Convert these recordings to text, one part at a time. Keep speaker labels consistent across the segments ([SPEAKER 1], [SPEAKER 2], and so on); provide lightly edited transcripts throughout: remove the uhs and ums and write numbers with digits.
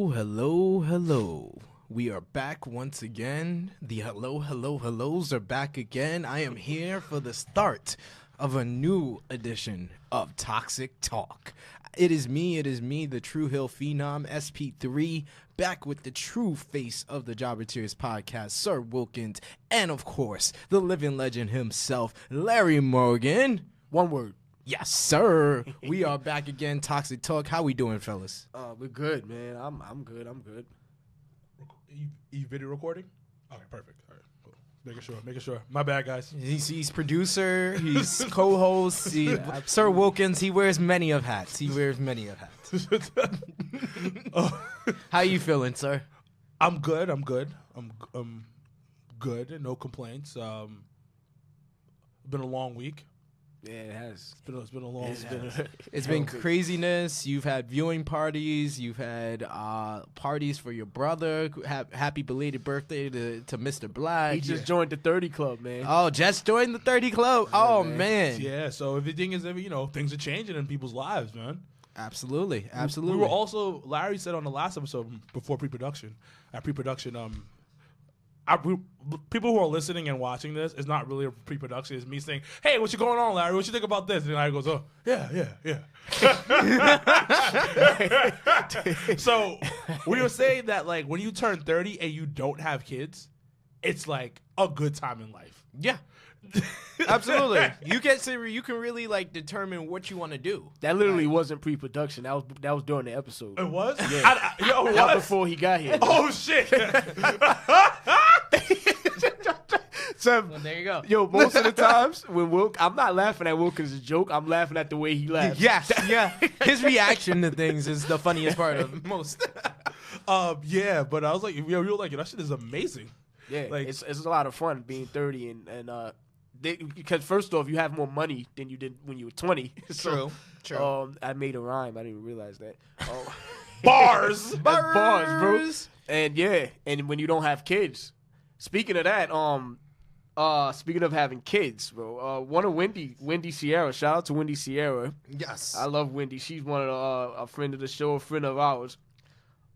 [SPEAKER 1] Hello. We are back once again. The hellos are back again. I am here for the start of a new edition of Toxic Talk. It is me, the True Hill Phenom, SP3, back with the true face of the Jobber Tears podcast, Sir Wilkins, and of course, the living legend himself, Larry Morgan.
[SPEAKER 2] One word.
[SPEAKER 1] Yes, sir. We are back again, Toxic Talk. How we doing, fellas?
[SPEAKER 2] We're good, man. I'm good.
[SPEAKER 3] You video recording? Okay, perfect. All right, cool. Making sure. My bad, guys.
[SPEAKER 1] He's producer. He's co-host. Sir Wilkins. He wears many of hats. How you feeling, sir?
[SPEAKER 3] I'm good. I'm good. No complaints. Been a long week.
[SPEAKER 2] Yeah, it has.
[SPEAKER 3] It's been a long.
[SPEAKER 1] It's been craziness. You've had viewing parties. You've had parties for your brother. Happy belated birthday to Mr. Black.
[SPEAKER 2] He just joined the 30 club, man.
[SPEAKER 1] Oh, just joined the 30 club.
[SPEAKER 2] Yeah,
[SPEAKER 1] oh,
[SPEAKER 2] man.
[SPEAKER 3] Yeah, so everything is, things are changing in people's lives, man.
[SPEAKER 1] Absolutely.
[SPEAKER 3] We were also, Larry said on the last episode before pre-production, people who are listening and watching this, it's not really a pre-production. It's me saying, "Hey, what you going on, Larry? What you think about this?" And Larry goes, "Oh, yeah." So we were saying that, like, when you turn 30 and you don't have kids, it's like a good time in life.
[SPEAKER 1] Yeah. Absolutely. You can really like determine what you want to do.
[SPEAKER 2] That literally wasn't pre-production. That was during the episode.
[SPEAKER 3] It was?
[SPEAKER 2] Yeah.
[SPEAKER 3] It
[SPEAKER 2] Not
[SPEAKER 3] was?
[SPEAKER 2] before he got here.
[SPEAKER 3] Oh, shit.
[SPEAKER 2] So,
[SPEAKER 1] Well, there you go.
[SPEAKER 2] yo, most of the times when I'm not laughing at Wilkins' joke. I'm laughing at the way he laughs.
[SPEAKER 1] Yes, yeah. His reaction to things is the funniest part of most.
[SPEAKER 3] Yeah, but I was like, you're like, that shit is amazing.
[SPEAKER 2] Yeah,
[SPEAKER 3] Like-
[SPEAKER 2] it's a lot of fun being 30 because first off, you have more money than you did when you were 20. So,
[SPEAKER 1] True.
[SPEAKER 2] I made a rhyme. I didn't even realize that.
[SPEAKER 3] Bars.
[SPEAKER 2] That's bars, bro. And yeah, and when you don't have kids. Speaking of that, speaking of having kids, bro, one of Wendy Sierra. Shout out to Wendy Sierra.
[SPEAKER 1] Yes.
[SPEAKER 2] I love Wendy. She's one of a friend of the show, a friend of ours.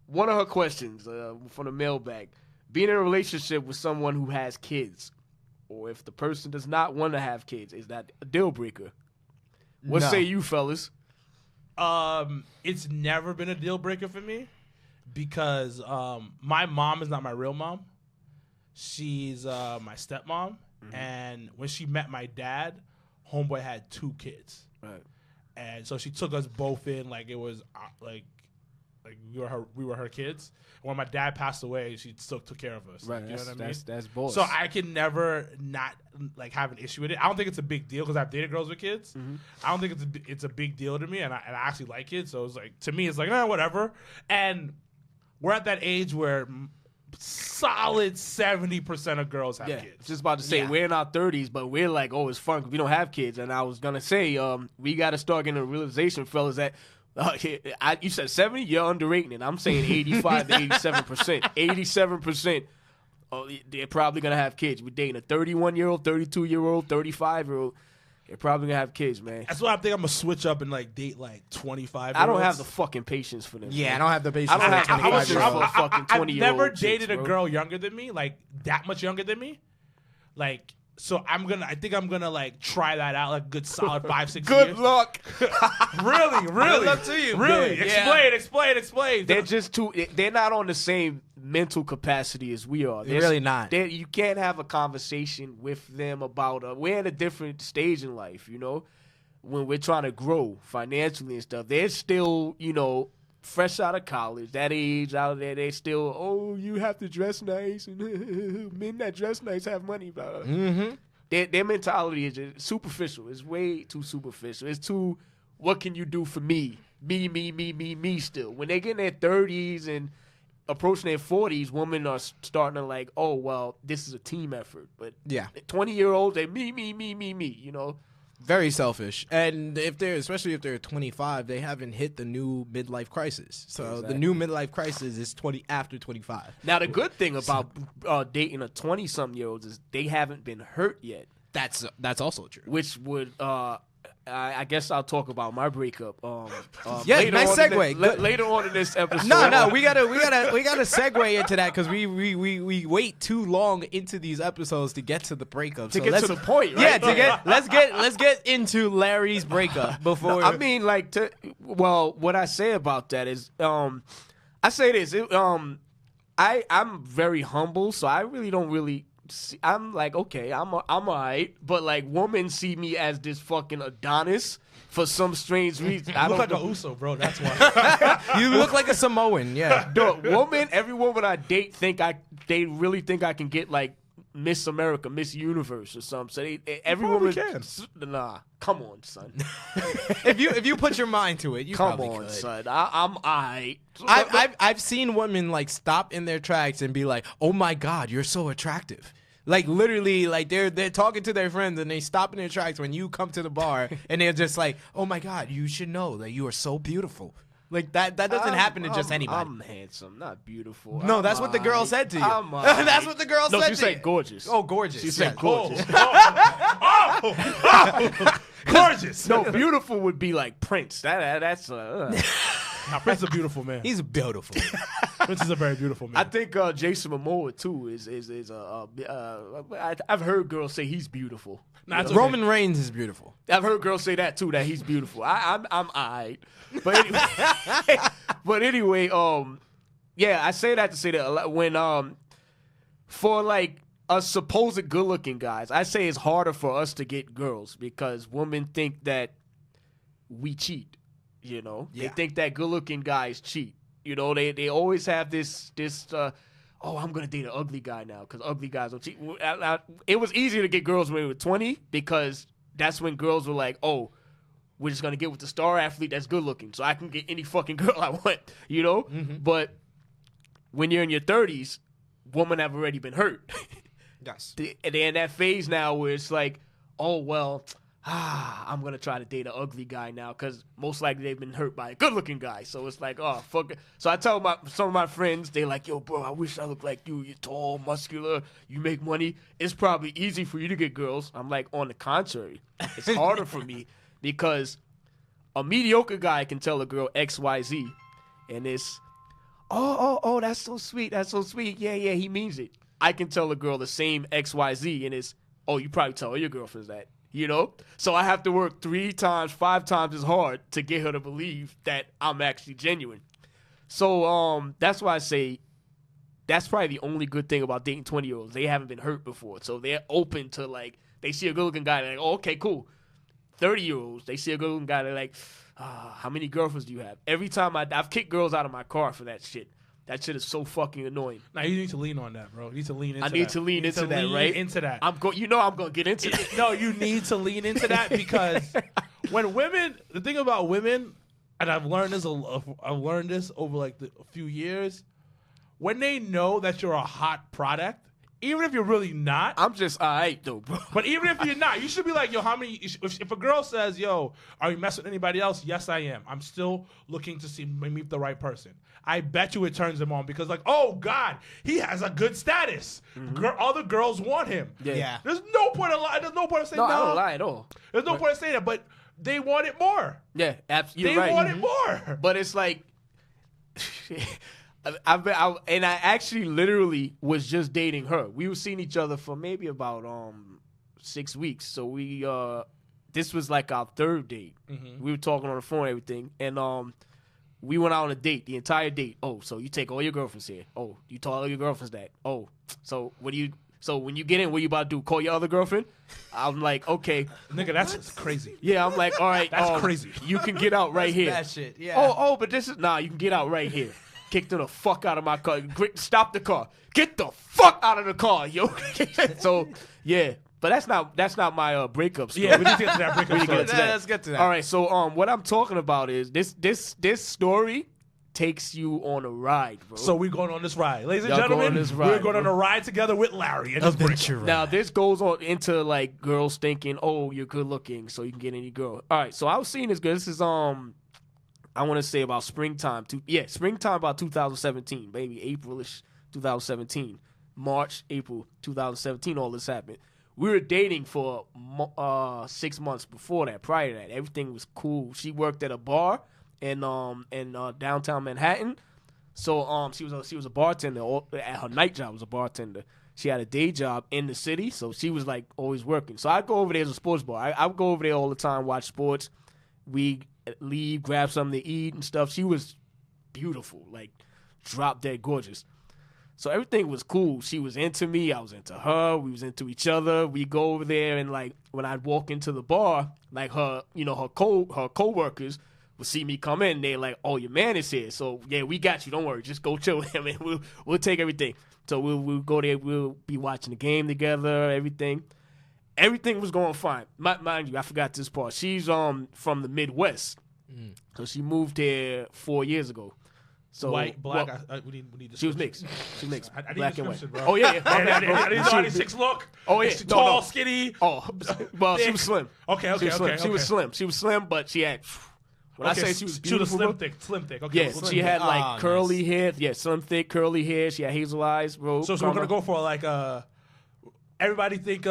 [SPEAKER 2] One of her questions from the mailbag: being in a relationship with someone who has kids, or if the person does not want to have kids, is that a deal breaker? What
[SPEAKER 1] No.
[SPEAKER 2] say you, fellas?
[SPEAKER 3] It's never been a deal breaker for me because my mom is not my real mom. She's my stepmom, and when she met my dad, homeboy had 2 kids,
[SPEAKER 2] Right.
[SPEAKER 3] and so she took us both in like it was like we were her kids. When my dad passed away, she still took care of us.
[SPEAKER 2] Right.
[SPEAKER 3] You know what I mean?
[SPEAKER 2] That's boss.
[SPEAKER 3] So I can never not like have an issue with it. I don't think it's a big deal because I've dated girls with kids. I don't think it's a big deal to me, and I actually like kids. So it's like, to me, it's like, whatever. And we're at that age where solid 70% of girls have kids.
[SPEAKER 2] Just about to say,
[SPEAKER 1] Yeah.
[SPEAKER 2] we're in our 30s, but we're like, oh, it's fun because we don't have kids. And I was going to say, we got to start getting a realization, fellas, that you said 70, you're underrating it. I'm saying 85 to 87%. 87%, they're probably going to have kids. We're dating a 31-year-old, 32-year-old, 35-year-old. They're probably going to have kids, man.
[SPEAKER 3] That's why I think I'm going to switch up and like date like 25.
[SPEAKER 2] I don't have the fucking patience for them.
[SPEAKER 1] Yeah,
[SPEAKER 2] man.
[SPEAKER 1] I don't have the patience.
[SPEAKER 2] I don't
[SPEAKER 1] for
[SPEAKER 2] have the
[SPEAKER 1] 25
[SPEAKER 2] patience
[SPEAKER 1] year
[SPEAKER 2] for
[SPEAKER 1] old.
[SPEAKER 2] a fucking 20-year-old
[SPEAKER 3] I've never
[SPEAKER 2] chicks,
[SPEAKER 3] dated a
[SPEAKER 2] bro.
[SPEAKER 3] girl younger than me, like that much younger than me. Like, so I think I'm gonna like try that out, like a good solid 5-6 years.
[SPEAKER 2] Good luck.
[SPEAKER 3] Really?
[SPEAKER 1] Good luck to you.
[SPEAKER 3] Really?
[SPEAKER 2] Yeah.
[SPEAKER 3] Explain.
[SPEAKER 2] They're just they're not on the same mental capacity as we are.
[SPEAKER 1] They're really not.
[SPEAKER 2] You can't have a conversation with them about, we're at a different stage in life, when we're trying to grow financially and stuff. They're still, fresh out of college, that age out there. They still, oh, you have to dress nice, and men that dress nice have money. Blah.
[SPEAKER 1] Mm-hmm.
[SPEAKER 2] Their mentality is just superficial. It's way too superficial. It's too, what can you do for me? Me still. When they get in their 30s and approaching their 40s, women are starting to like, oh, well, this is a team effort. But
[SPEAKER 1] Yeah.
[SPEAKER 2] 20-year-olds, they me.
[SPEAKER 1] Very selfish. And especially if they're 25, they haven't hit the new midlife crisis. So
[SPEAKER 2] Exactly.
[SPEAKER 1] the new midlife crisis is after 25.
[SPEAKER 2] Now, the good thing about dating a 20-something-year-old is they haven't been hurt yet,
[SPEAKER 1] That's also true.
[SPEAKER 2] which would I guess I'll talk about my breakup.
[SPEAKER 1] Yeah,
[SPEAKER 2] later
[SPEAKER 1] nice
[SPEAKER 2] on in
[SPEAKER 1] segue.
[SPEAKER 2] this- later on in this episode.
[SPEAKER 1] No, we gotta segue into that because we wait too long into these episodes to get to the breakup.
[SPEAKER 2] to
[SPEAKER 1] So
[SPEAKER 2] get
[SPEAKER 1] let's-
[SPEAKER 2] to the point,
[SPEAKER 1] Yeah,
[SPEAKER 2] right?
[SPEAKER 1] let's get into Larry's breakup before.
[SPEAKER 2] I mean, like, what I say about that is, I say this. I'm very humble, so I really don't really. I'm like, okay, I'm alright, but like, women see me as this fucking Adonis for some strange reason. I
[SPEAKER 3] You
[SPEAKER 2] don't
[SPEAKER 3] look like
[SPEAKER 2] know.
[SPEAKER 3] a Uso, bro. That's why.
[SPEAKER 1] you look like a Samoan. Yeah.
[SPEAKER 2] Every woman I date they really think I can get like Miss America, Miss Universe or something. So every
[SPEAKER 3] probably
[SPEAKER 2] woman
[SPEAKER 3] can.
[SPEAKER 2] Nah, come on, son.
[SPEAKER 1] if you put your mind to it, you
[SPEAKER 2] Come
[SPEAKER 1] probably
[SPEAKER 2] on,
[SPEAKER 1] could.
[SPEAKER 2] son. I'm alright.
[SPEAKER 1] I've seen women like stop in their tracks and be like, "Oh my God, you're so attractive." Like literally, like they're talking to their friends and they stop in their tracks when you come to the bar and they're just like, "Oh my God, you should know that you are so beautiful." Like that doesn't happen to just anybody.
[SPEAKER 2] I'm handsome, not beautiful.
[SPEAKER 1] No,
[SPEAKER 2] I'm
[SPEAKER 1] that's what the girl
[SPEAKER 2] alright.
[SPEAKER 1] said to you.
[SPEAKER 2] I'm
[SPEAKER 1] That's
[SPEAKER 2] alright.
[SPEAKER 1] what the girl
[SPEAKER 2] No,
[SPEAKER 1] said
[SPEAKER 2] she
[SPEAKER 1] to
[SPEAKER 2] said
[SPEAKER 1] you.
[SPEAKER 2] gorgeous.
[SPEAKER 1] Oh, gorgeous.
[SPEAKER 2] She said
[SPEAKER 1] yes.
[SPEAKER 2] gorgeous.
[SPEAKER 3] Gorgeous.
[SPEAKER 2] No, beautiful would be like Prince. That's
[SPEAKER 3] Nah, Prince is a beautiful man.
[SPEAKER 1] He's beautiful.
[SPEAKER 3] Prince is a very beautiful man.
[SPEAKER 2] I think Jason Momoa too is I've heard girls say he's beautiful.
[SPEAKER 3] Nah, it's
[SPEAKER 2] You know?
[SPEAKER 3] okay.
[SPEAKER 1] Roman Reigns is beautiful.
[SPEAKER 2] I've heard girls say that too, that he's beautiful. I'm alright. But anyway, yeah, I say that to say that when for like us supposed good looking guys, I say it's harder for us to get girls because women think that we cheat. You know,
[SPEAKER 1] Yeah.
[SPEAKER 2] they think that good looking guys cheat. You know, they always have this oh, I'm gonna date an ugly guy now because ugly guys don't cheat. It was easier to get girls when we were 20 because that's when girls were like, oh, we're just gonna get with the star athlete that's good looking, so I can get any fucking girl I want. You know, but when you're in your 30s, women have already been hurt.
[SPEAKER 1] Yes.
[SPEAKER 2] And they're in that phase now where it's like, oh, well, I'm going to try to date an ugly guy now because most likely they've been hurt by a good-looking guy. So it's like, oh, fuck it. So I tell some of my friends, they're like, yo, bro, I wish I looked like you. You're tall, muscular, you make money. It's probably easy for you to get girls. I'm like, on the contrary, it's harder for me because a mediocre guy can tell a girl X, Y, Z, and it's, oh, that's so sweet. That's so sweet. Yeah, he means it. I can tell a girl the same X, Y, Z, and it's, oh, you probably tell all your girlfriends that. You know? So I have to work 3 times, 5 times as hard to get her to believe that I'm actually genuine. So that's why I say that's probably the only good thing about dating 20-year-olds. They haven't been hurt before. So they're open to, like, they see a good-looking guy, they're like, oh, okay, cool. 30-year-olds, they see a good-looking guy, they're like, how many girlfriends do you have? Every time I've kicked girls out of my car for that shit. That shit is so fucking annoying.
[SPEAKER 3] Now you need to lean on that, bro. You need to lean into that.
[SPEAKER 2] I need to lean into that, right?
[SPEAKER 3] Into that.
[SPEAKER 2] I'm going to get into that.
[SPEAKER 3] No, you need to lean into that because when women, the thing about women, and I've learned this over like a few years, when they know that you're a hot product, even if you're really not,
[SPEAKER 2] I'm just all right, though, bro.
[SPEAKER 3] but even if you're not, you should be like, yo, how many? If a girl says, yo, are you messing with anybody else? Yes, I am. I'm still looking to see meet the right person. I bet you it turns them on because, like, oh God, he has a good status. Other girls want him.
[SPEAKER 1] Yeah.
[SPEAKER 3] There's no point of lying. There's no point of saying
[SPEAKER 2] No,
[SPEAKER 3] no.
[SPEAKER 2] I don't lie at all.
[SPEAKER 3] There's no point of saying that, but they want it more.
[SPEAKER 2] Yeah, absolutely.
[SPEAKER 3] They
[SPEAKER 2] Right.
[SPEAKER 3] want it more.
[SPEAKER 2] But it's like, and I actually literally was just dating her. We were seeing each other for maybe about 6 weeks. So we this was like our third date. We were talking on the phone and everything, and we went out on a date, the entire date. Oh, so you take all your girlfriends here. Oh, you tell all your girlfriends that. Oh, so what do you? So when you get in, what you about to do? Call your other girlfriend? I'm like, okay.
[SPEAKER 3] Nigga, that's crazy.
[SPEAKER 2] Yeah, I'm like, all right.
[SPEAKER 3] That's crazy.
[SPEAKER 2] You can get out right here.
[SPEAKER 1] That shit. Yeah.
[SPEAKER 2] Oh, but this is you can get out right here. Kicked her the fuck out of my car. Stop the car. Get the fuck out of the car, yo. So yeah, but that's not my breakup story.
[SPEAKER 3] Yeah, we need to get to that breakup story.
[SPEAKER 1] Let's get to that.
[SPEAKER 2] All right, so what I'm talking about is this story takes you on a ride, bro.
[SPEAKER 3] So we're going on this ride. Ladies and
[SPEAKER 2] Y'all
[SPEAKER 3] gentlemen,
[SPEAKER 2] going on this ride,
[SPEAKER 3] we're going on
[SPEAKER 2] bro.
[SPEAKER 3] a ride together with Larry. And his
[SPEAKER 1] Adventure
[SPEAKER 3] breakup.
[SPEAKER 2] Now this goes on into like girls thinking, oh, you're good looking, so you can get any girl. All right, so I was seeing this girl. This is I want to say about springtime. Springtime about 2017, maybe Aprilish 2017, March, April 2017. All this happened. We were dating for 6 months before that. Prior to that, everything was cool. She worked at a bar in downtown Manhattan. So she was a bartender. At her night job was a bartender. She had a day job in the city, so she was like always working. So I'd go over there as a sports bar. I would go over there all the time, watch sports. We leave, grab something to eat and stuff. She was beautiful, like drop dead gorgeous. So everything was cool. She was into me. I was into her. We was into each other. We go over there, and like when I'd walk into the bar, like her coworkers would see me come in. They're like, "Oh, your man is here." So yeah, we got you. Don't worry. Just go chill with him, and we'll take everything. So we'll go there. We'll be watching the game together. Everything was going fine. Mind you, I forgot this part. She's from the Midwest, so she moved here 4 years ago. So
[SPEAKER 3] white, black. We need
[SPEAKER 2] she was mixed. She was mixed.
[SPEAKER 3] I need
[SPEAKER 2] black and white.
[SPEAKER 3] bro.
[SPEAKER 2] Oh yeah.
[SPEAKER 3] I need how these chicks look.
[SPEAKER 2] Oh yeah.
[SPEAKER 3] Tall, skinny.
[SPEAKER 2] Oh, well, she was slim.
[SPEAKER 3] Okay.
[SPEAKER 2] She was slim. She was slim, but she had. When I say she was beautiful,
[SPEAKER 3] slim thick. Okay.
[SPEAKER 2] Yeah, she had like curly hair. Yeah, slim, thick, curly hair. She had hazel eyes, bro.
[SPEAKER 3] So we're gonna go for like everybody think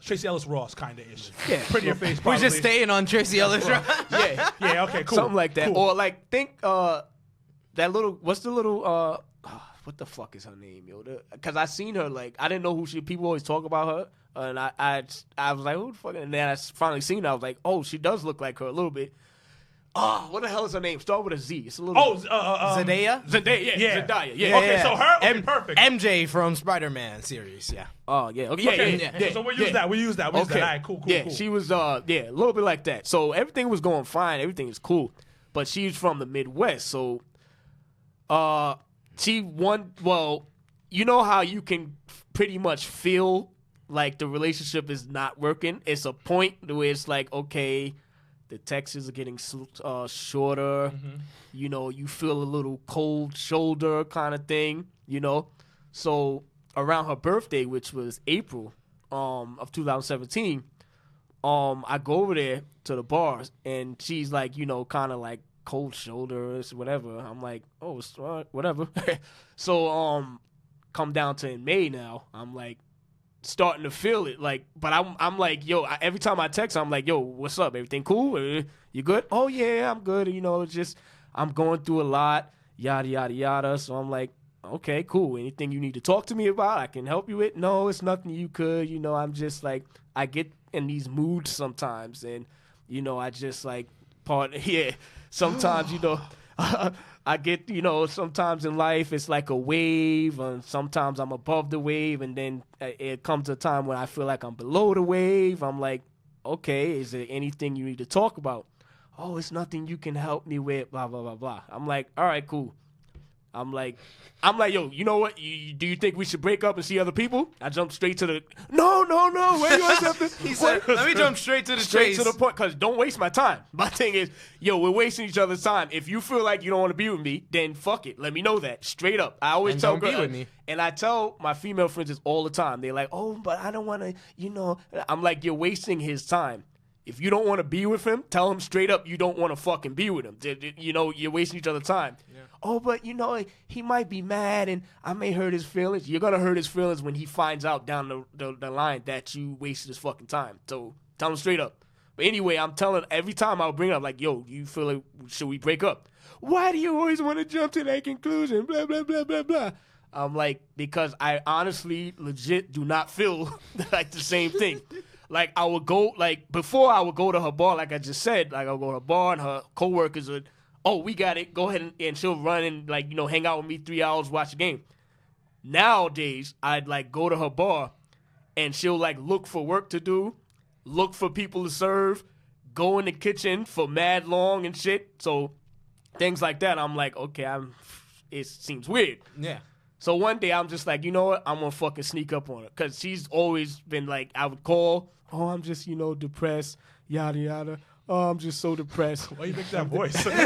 [SPEAKER 3] Tracy Ellis Ross kind of ish.
[SPEAKER 2] Yeah,
[SPEAKER 3] prettier face.
[SPEAKER 1] We're just staying on Tracy Ellis Ross.
[SPEAKER 2] Yeah.
[SPEAKER 3] Okay. Cool.
[SPEAKER 2] Something like that,
[SPEAKER 3] cool.
[SPEAKER 2] or like think that little. What's the little what the fuck is her name, yo? Because I seen her like I didn't know who she. People always talk about her, and I was like, who the fuck? And then I finally seen her. I was like, oh, she does look like her a little bit. Oh, what the hell is her name? Start with a Z. It's a little.
[SPEAKER 1] Zendaya.
[SPEAKER 2] Zendaya, yeah. Zendaya, yeah.
[SPEAKER 3] Okay, so her. Okay, perfect.
[SPEAKER 1] MJ from Spider-Man series, yeah.
[SPEAKER 2] Oh, yeah. Okay, yeah.
[SPEAKER 3] So we use that. We use that. All right, cool.
[SPEAKER 2] Yeah, she was, a little bit like that. So everything was going fine. Everything is cool. But she's from the Midwest, so she won. Well, you know how you can pretty much feel like the relationship is not working? It's a point where it's like, okay, the texts are getting shorter. Mm-hmm. You know, you feel a little cold shoulder kind of thing, you know. So around her birthday, which was April of 2017, I go over there to the bars, and she's like, you know, kind of like cold shoulders, whatever. I'm like, oh, it's whatever. So come down to in May now, I'm like, starting to feel it, like, but I'm like, yo, every time I text, I'm like, yo, what's up? Everything cool? You good? Oh yeah, I'm good. You know, it's just I'm going through a lot, yada yada yada. So I'm like, okay, cool. Anything you need to talk to me about, I can help you with. No, it's nothing you could. You know, I'm just like, I get in these moods sometimes, and you know, I just like sometimes, you know. I get, you know, sometimes in life it's like a wave, and sometimes I'm above the wave, and then it comes a time when I feel like I'm below the wave. I'm like, okay, is there anything you need to talk about? Oh, it's nothing you can help me with, blah, blah, blah, blah. I'm like, all right, cool. I'm like, yo, you know what? Do you think we should break up and see other people? I jump straight to the, no, where you at something?
[SPEAKER 1] He said, let me jump straight to the chase.
[SPEAKER 2] To the point, because don't waste my time. My thing is, yo, we're wasting each other's time. If you feel like you don't want to be with me, then fuck it. Let me know that. Straight up. I always tell
[SPEAKER 1] don't be with me.
[SPEAKER 2] And I tell my female friends this all the time. They're like, oh, but I don't want to, you know. I'm like, you're wasting his time. If you don't want to be with him, tell him straight up you don't want to fucking be with him. You know, you're wasting each other's time. Yeah. Oh, but, you know, he might be mad and I may hurt his feelings. You're going to hurt his feelings when he finds out down the line that you wasted his fucking time. So tell him straight up. But anyway, I'm telling every time I'll bring it up, like, yo, you feel like, should we break up? Why do you always want to jump to that conclusion? Blah, blah, blah, blah, blah. I'm like, because I honestly, legit do not feel like the same thing. Like, I would go, like, before I would go to her bar, like I just said, like, I'll go to her bar and her coworkers would, oh, we got it, go ahead, and she'll run and, like, you know, hang out with me 3 hours, watch the game. Nowadays, I'd, like, go to her bar and she'll, like, look for work to do, look for people to serve, go in the kitchen for mad long and shit. So, things like that, I'm like, okay, it seems weird.
[SPEAKER 1] Yeah.
[SPEAKER 2] So one day I'm just like, you know what? I'm going to fucking sneak up on her. Because she's always been like, I would call, oh, I'm just, you know, depressed, yada, yada. Oh, I'm just so depressed.
[SPEAKER 3] Why you make that voice?
[SPEAKER 2] Because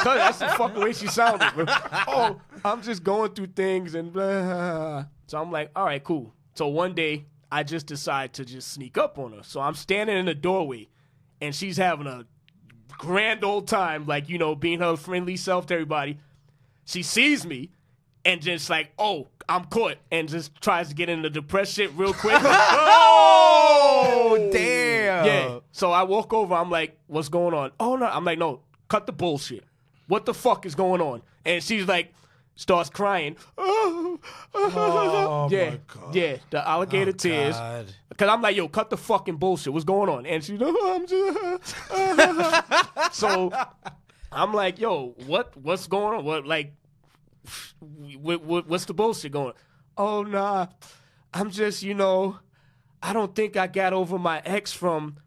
[SPEAKER 2] that's the fucking way she sounded. Bro. Oh, I'm just going through things and blah. So I'm like, all right, cool. So one day I just decide to just sneak up on her. So I'm standing in the doorway and she's having a grand old time, like, you know, being her friendly self to everybody. She sees me. and just like, oh, I'm caught, and just tries to get into the depressed shit real quick.
[SPEAKER 1] Oh, damn.
[SPEAKER 2] Yeah. So I walk over. I'm like, what's going on? Oh, no. I'm like, no, cut the bullshit. What the fuck is going on? And she's like, starts crying.
[SPEAKER 3] Oh,
[SPEAKER 2] yeah.
[SPEAKER 3] my God.
[SPEAKER 2] Yeah. The alligator tears.
[SPEAKER 1] God.
[SPEAKER 2] Because I'm like, yo, cut the fucking bullshit. What's going on? And she's like, I'm just. So I'm like, yo, what's going on? What's the bullshit going on? Oh, nah. I'm just, I don't think I got over my ex from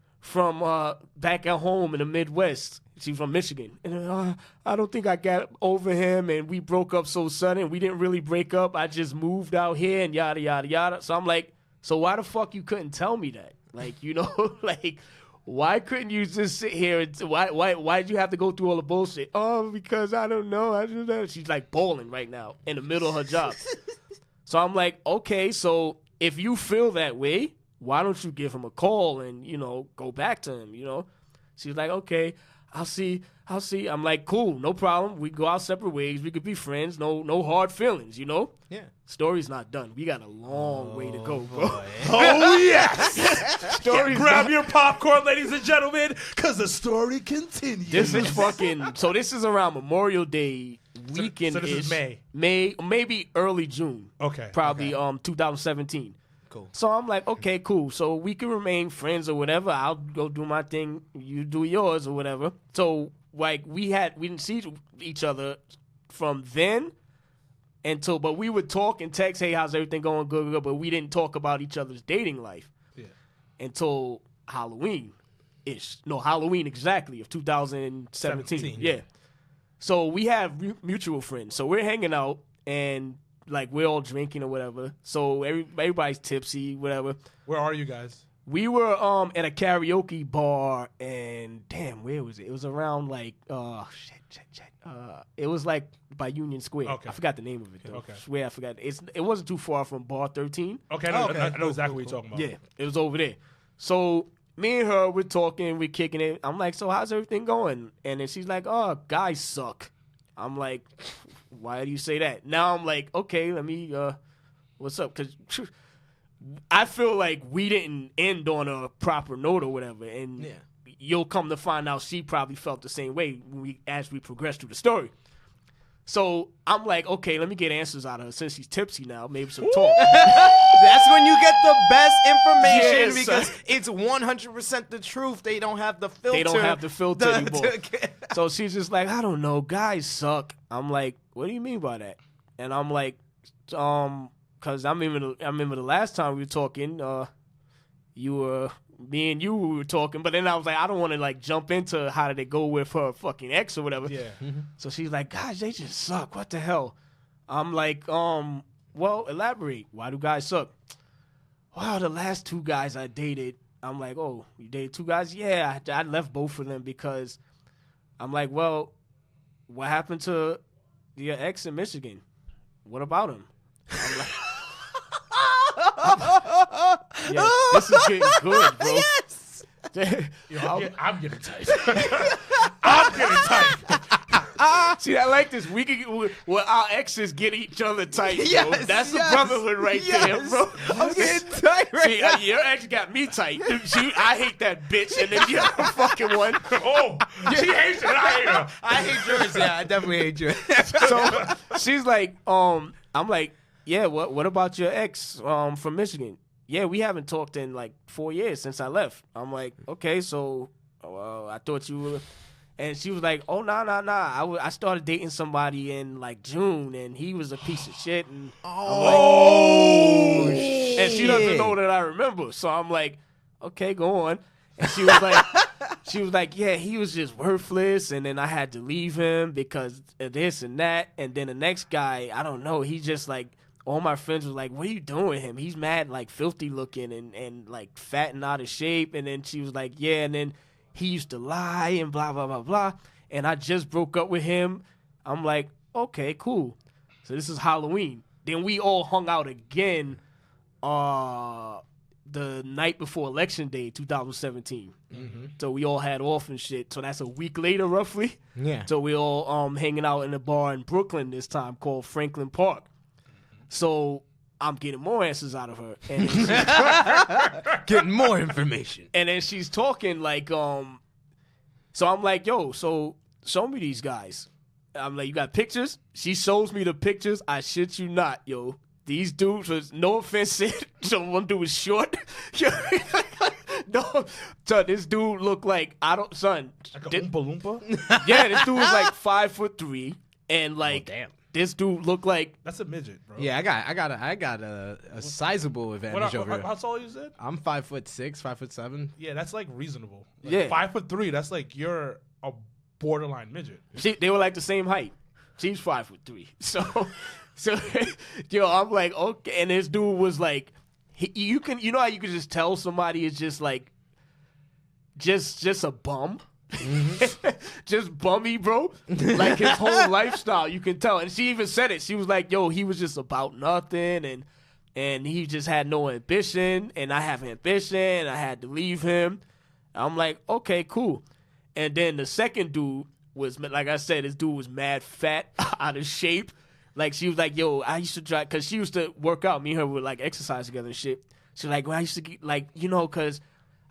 [SPEAKER 2] back at home in the Midwest. She's from Michigan. And I don't think I got over him, and we broke up so sudden. We didn't really break up. I just moved out here and yada, yada, yada. So I'm like, so why the fuck you couldn't tell me that? Like, like, why couldn't you just sit here and why'd you have to go through all the bullshit? Oh, because I don't know. She's like bawling right now in the middle of her job. So I'm like, okay, so if you feel that way, why don't you give him a call and, go back to him, She's like, okay, I'll see. I'm like, cool, no problem. We go our separate ways. We could be friends. No hard feelings,
[SPEAKER 1] Yeah.
[SPEAKER 2] Story's not done. We got a long way to go, bro.
[SPEAKER 3] Oh, yes. Grab
[SPEAKER 2] not-
[SPEAKER 3] your popcorn, ladies and gentlemen, because the story continues.
[SPEAKER 2] This is fucking. So this is around Memorial Day weekend.
[SPEAKER 3] So this is May.
[SPEAKER 2] Maybe early June.
[SPEAKER 3] Okay.
[SPEAKER 2] Probably 2017.
[SPEAKER 1] Cool.
[SPEAKER 2] So I'm like, okay, cool. So we can remain friends or whatever. I'll go do my thing. You do yours or whatever. So like we didn't see each other from then but we would talk and text, hey, how's everything going? Good. But we didn't talk about each other's dating life until Halloween-ish. No, Halloween exactly of 2017. Yeah. So we have mutual friends. So we're hanging out and like we're all drinking or whatever. So everybody's tipsy, whatever.
[SPEAKER 3] Where are you guys?
[SPEAKER 2] We were at a karaoke bar and damn, where was it? It was around like shit. It was like by Union Square.
[SPEAKER 3] Okay.
[SPEAKER 2] I forgot the name of it though.
[SPEAKER 3] Okay.
[SPEAKER 2] I swear I forgot. It wasn't too far from Bar 13.
[SPEAKER 3] Okay, I know exactly what you're talking about.
[SPEAKER 2] Yeah, it was over there. So me and her, we're talking, we're kicking it. I'm like, so how's everything going? And then she's like, oh, guys suck. I'm like, why do you say that? Now I'm like, okay, let me, what's up? Because I feel like we didn't end on a proper note or whatever. And you'll come to find out she probably felt the same way as we progress through the story. So I'm like, okay, let me get answers out of her. Since she's tipsy now, maybe some talk.
[SPEAKER 1] That's when you get the best information
[SPEAKER 2] Yes,
[SPEAKER 1] because it's 100% the truth. They don't have the filter.
[SPEAKER 2] They don't have the filter anymore. So she's just like, I don't know, guys suck. I'm like, what do you mean by that? And I'm like, because I remember the last time we were talking, me and you were talking, but then I was like, I don't want to like jump into how did it go with her fucking ex or whatever.
[SPEAKER 3] Yeah.
[SPEAKER 2] So she's like, guys, they just suck. What the hell? I'm like, well, elaborate. Why do guys suck? Well, the last two guys I dated, I'm like, oh, you dated two guys? Yeah, I left both of them because I'm like, well, what happened to your ex in Michigan? What about him? I'm like, yeah, this is getting good, bro.
[SPEAKER 1] Yes.
[SPEAKER 3] I'm getting tight. I'm getting tight.
[SPEAKER 2] See, I like this. We can well, our exes get each other tight, bro.
[SPEAKER 1] Yes,
[SPEAKER 2] That's
[SPEAKER 1] yes,
[SPEAKER 2] the brotherhood right there, bro.
[SPEAKER 1] I'm getting tight right
[SPEAKER 2] See,
[SPEAKER 1] now.
[SPEAKER 2] your ex got me tight. I hate that bitch, and then the other fucking one.
[SPEAKER 3] Oh, she hates it. I hate her.
[SPEAKER 1] I hate yours. Yeah, I definitely hate yours.
[SPEAKER 2] So she's like, I'm like, yeah, what about your ex from Michigan? Yeah, we haven't talked in like 4 years since I left. I'm like, okay, so I thought you were. And she was like, oh, nah. I started dating somebody in like June, and he was a piece of shit. And and she doesn't know that I remember. So I'm like, okay, go on. And she was like, yeah, he was just worthless. And then I had to leave him because of this and that. And then the next guy, I don't know, he just like, all my friends was like, what are you doing with him? He's mad, like filthy looking and like fat and out of shape. And then she was like, yeah, and then he used to lie and blah, blah, blah, blah. And I just broke up with him. I'm like, okay, cool. So this is Halloween. Then we all hung out again the night before Election Day, 2017. So we all had off and shit. So that's a week later, roughly.
[SPEAKER 1] Yeah.
[SPEAKER 2] So we all hanging out in a bar in Brooklyn this time called Franklin Park. So I'm getting more answers out of her, and
[SPEAKER 1] Getting more information.
[SPEAKER 2] and then she's talking like So I'm like, yo, so show me these guys. I'm like, you got pictures? She shows me the pictures. I shit you not, yo. These dudes was, no offense, so one dude was short. No, son, this dude looked like,
[SPEAKER 3] Like a Oompa Loompa?
[SPEAKER 2] yeah, this dude was like 5'3", and like,
[SPEAKER 1] damn.
[SPEAKER 2] this dude looked like,
[SPEAKER 3] That's a midget, bro.
[SPEAKER 1] Yeah, I got a sizable advantage over
[SPEAKER 3] How
[SPEAKER 1] here.
[SPEAKER 3] tall you said?
[SPEAKER 1] I'm 5'6", 5'7".
[SPEAKER 3] Yeah, that's like reasonable. Like,
[SPEAKER 2] Yeah.
[SPEAKER 3] 5'3", that's like you're a borderline midget.
[SPEAKER 2] they were like the same height. She's 5'3", so yo, I'm like, okay, and this dude was like, you know how you can just tell somebody is just like, just a bum. Just bummy, bro. Like his whole lifestyle, you can tell. And she even said it. She was like, yo, he was just about nothing, and he just had no ambition, and I have ambition, and I had to leave him. I'm like, okay, cool. And then the second dude was, like I said, this dude was mad fat, out of shape. Like, she was like, yo, I used to try, because she used to work out. Me and her would, like, exercise together and shit. She's like, well, I used to get, like, you know, because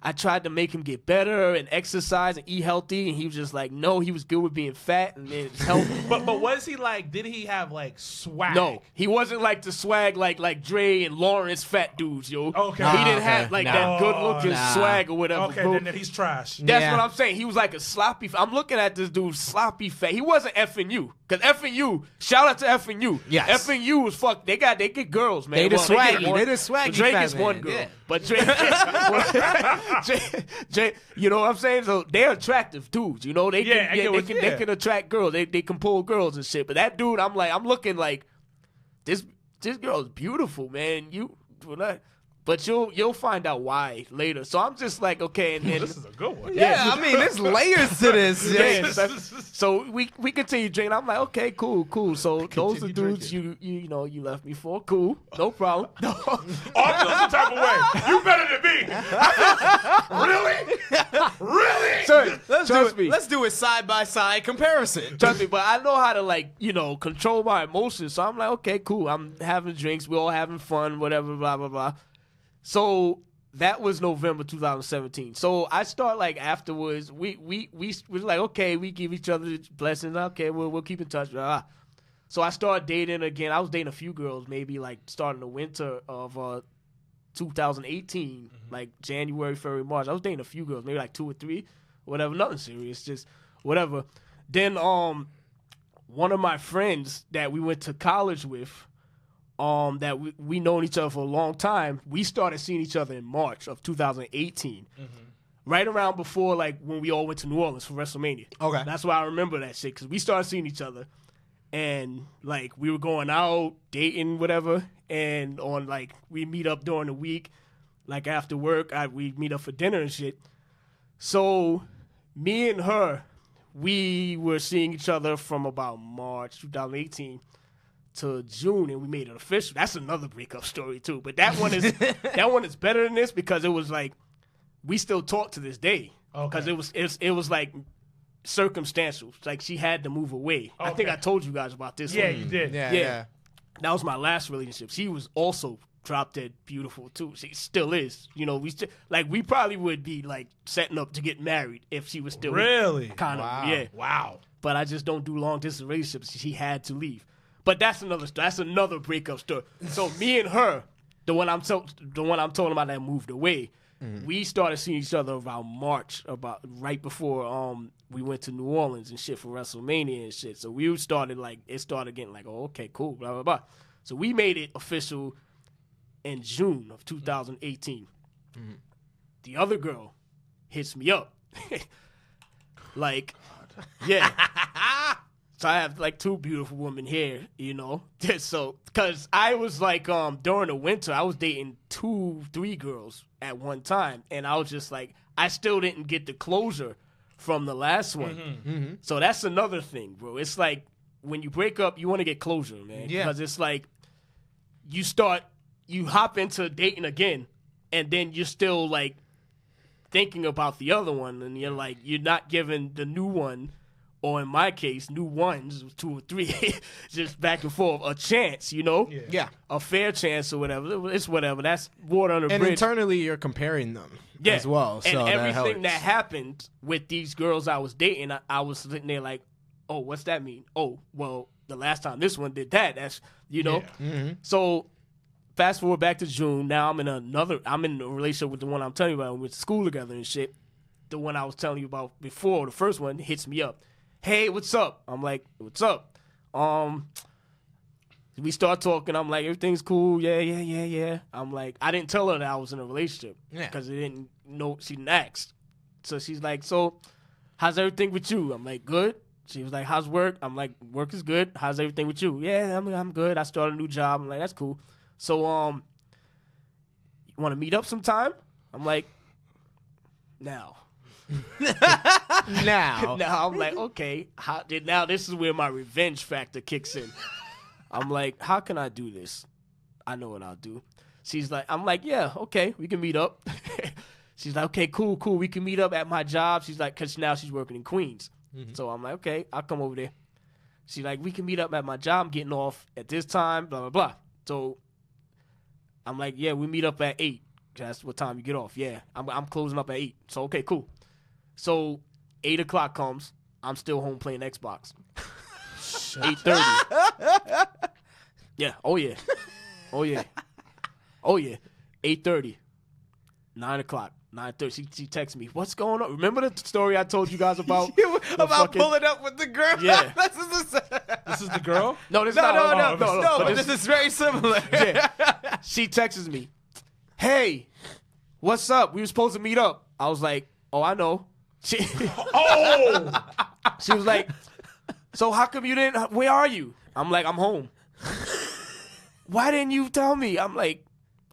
[SPEAKER 2] I tried to make him get better and exercise and eat healthy, and he was just like, no, he was good with being fat and it's healthy.
[SPEAKER 3] But was he like? Did he have like swag?
[SPEAKER 2] No, he wasn't like the swag like Dre and Lawrence fat dudes, yo.
[SPEAKER 3] Okay.
[SPEAKER 2] He
[SPEAKER 3] Nah,
[SPEAKER 2] didn't have like that good looking swag or whatever.
[SPEAKER 3] Okay,
[SPEAKER 2] bro.
[SPEAKER 3] then he's trash.
[SPEAKER 2] That's
[SPEAKER 1] Yeah.
[SPEAKER 2] what I'm saying. He was like a sloppy. I'm looking at this dude sloppy fat. He wasn't effing you, cause effing you. Shout out to effing you.
[SPEAKER 1] Yes.
[SPEAKER 2] Effing you was fuck. They get girls, man.
[SPEAKER 1] They the
[SPEAKER 2] Well,
[SPEAKER 1] swaggy.
[SPEAKER 2] get one-
[SPEAKER 1] They the swaggy
[SPEAKER 2] Drake
[SPEAKER 1] fat
[SPEAKER 2] is one
[SPEAKER 1] man.
[SPEAKER 2] girl,
[SPEAKER 1] Yeah.
[SPEAKER 2] but Drake, you know what I'm saying? So they're attractive dudes. You know they
[SPEAKER 3] Yeah, I get what-
[SPEAKER 2] they
[SPEAKER 3] yeah.
[SPEAKER 2] can attract girls. They can pull girls and shit. But that dude, I'm looking like this girl is beautiful, man. But you'll find out why later. So I'm just like, okay, and then
[SPEAKER 3] This is a good one.
[SPEAKER 1] Yeah, I mean, there's layers to this.
[SPEAKER 2] yeah, so we continue drinking. I'm like, okay, cool. So those are dudes you know you left me for. Cool, no problem. No.
[SPEAKER 3] Oh, I feel some type of way. You better than me. Really?
[SPEAKER 2] Sir, trust me.
[SPEAKER 1] Let's do a side by side comparison.
[SPEAKER 2] Trust me, but I know how to control my emotions. So I'm like, okay, cool. I'm having drinks. We're all having fun, whatever, blah, blah, blah. So that was November 2017. So I start afterwards. We was like, okay, we give each other blessings. Okay, we'll keep in touch. Blah, blah. So I started dating again. I was dating a few girls, maybe starting the winter of 2018, like January, February, March. I was dating a few girls, maybe 2 or 3, whatever. Nothing serious, just whatever. Then one of my friends that we went to college with, that we known each other for a long time, we started seeing each other in March of 2018. Right around before when we all went to New Orleans for WrestleMania.
[SPEAKER 1] Okay.
[SPEAKER 2] That's why I remember that shit, because we started seeing each other. And we were going out, dating, whatever, and we meet up during the week, after work, we meet up for dinner and shit. So me and her, we were seeing each other from about March 2018 to June, and we made it official. That's another breakup story too. But that one is better than this, because it was we still talk to this day. Because it was circumstantial. She had to move away. I think I told you guys about this.
[SPEAKER 3] Yeah,
[SPEAKER 2] one.
[SPEAKER 3] you did.
[SPEAKER 1] Yeah.
[SPEAKER 2] That was my last relationship. She was also drop dead beautiful too. She still is. You know, we probably would be setting up to get married if she was still
[SPEAKER 3] Really?
[SPEAKER 2] kind of
[SPEAKER 1] Wow.
[SPEAKER 2] yeah.
[SPEAKER 3] Wow.
[SPEAKER 2] But I just don't do long distance relationships. She had to leave. But that's another breakup story. So me and her, the one I'm talking about that moved away, we started seeing each other around March, about right before we went to New Orleans and shit for WrestleMania and shit. So we started it started getting oh, okay, cool, blah blah blah. So we made it official in June of 2018. The other girl hits me up. Yeah. So I have 2 beautiful women here, you know. So, because I was during the winter, I was dating 2, 3 girls at one time, and I was just I still didn't get the closure from the last one. So that's another thing, bro. It's when you break up, you want to get closure, man.
[SPEAKER 1] Yeah.
[SPEAKER 2] Because it's you hop into dating again, and then you're still like thinking about the other one, and you're like, you're not giving the new one, or in my case, new ones, 2 or 3, just back and forth, a chance, you know?
[SPEAKER 1] Yeah.
[SPEAKER 2] A fair chance or whatever. It's whatever. That's water under the
[SPEAKER 1] And
[SPEAKER 2] bridge.
[SPEAKER 1] internally, you're comparing them as well. So
[SPEAKER 2] and everything
[SPEAKER 1] that
[SPEAKER 2] that happened with these girls I was dating, I was sitting there like, oh, what's that mean? Oh, well, the last time this one did that, that's, you know?
[SPEAKER 1] Mm-hmm.
[SPEAKER 2] So fast forward back to June. Now I'm in a relationship with the one I'm telling you about. We went to school together and shit. The one I was telling you about before, the first one, hits me up. Hey, what's up? I'm like, what's up? We start talking. I'm like, everything's cool. Yeah. I'm like, I didn't tell her that I was in a relationship because she didn't ask. So she's like, so how's everything with you? I'm like, good. She was like, how's work? I'm like, work is good. How's everything with you? Yeah, I'm good. I started a new job. I'm like, that's cool. So, you want to meet up sometime? I'm like, now.
[SPEAKER 1] now.
[SPEAKER 2] Now I'm like, okay, now this is where my revenge factor kicks in. I'm like, how can I do this? I know what I'll do. She's like, I'm like, yeah, okay, we can meet up. She's like, okay, cool, we can meet up at my job. She's like, because now she's working in Queens. Mm-hmm. So I'm like, okay, I'll come over there. She's like, we can meet up at my job. I'm getting off at this time, blah, blah, blah. So I'm like, yeah, we meet up at 8. That's what time you get off. Yeah, I'm closing up at 8. So, okay, cool. So 8 o'clock comes. I'm still home playing Xbox. 8:30. Yeah. Oh yeah. 8:30. 9 o'clock. 9:30. She texts me. What's going on? Remember the story I told you guys about?
[SPEAKER 1] Pulling up with the girl.
[SPEAKER 2] Yeah.
[SPEAKER 3] This is the girl?
[SPEAKER 2] No, this
[SPEAKER 1] No,
[SPEAKER 2] but
[SPEAKER 1] this is very similar.
[SPEAKER 2] Yeah. She texts me. Hey, what's up? We were supposed to meet up. I was like, oh, I know. She was like, so how come you didn't? Where are you? I'm like, I'm home. Why didn't you tell me? I'm like,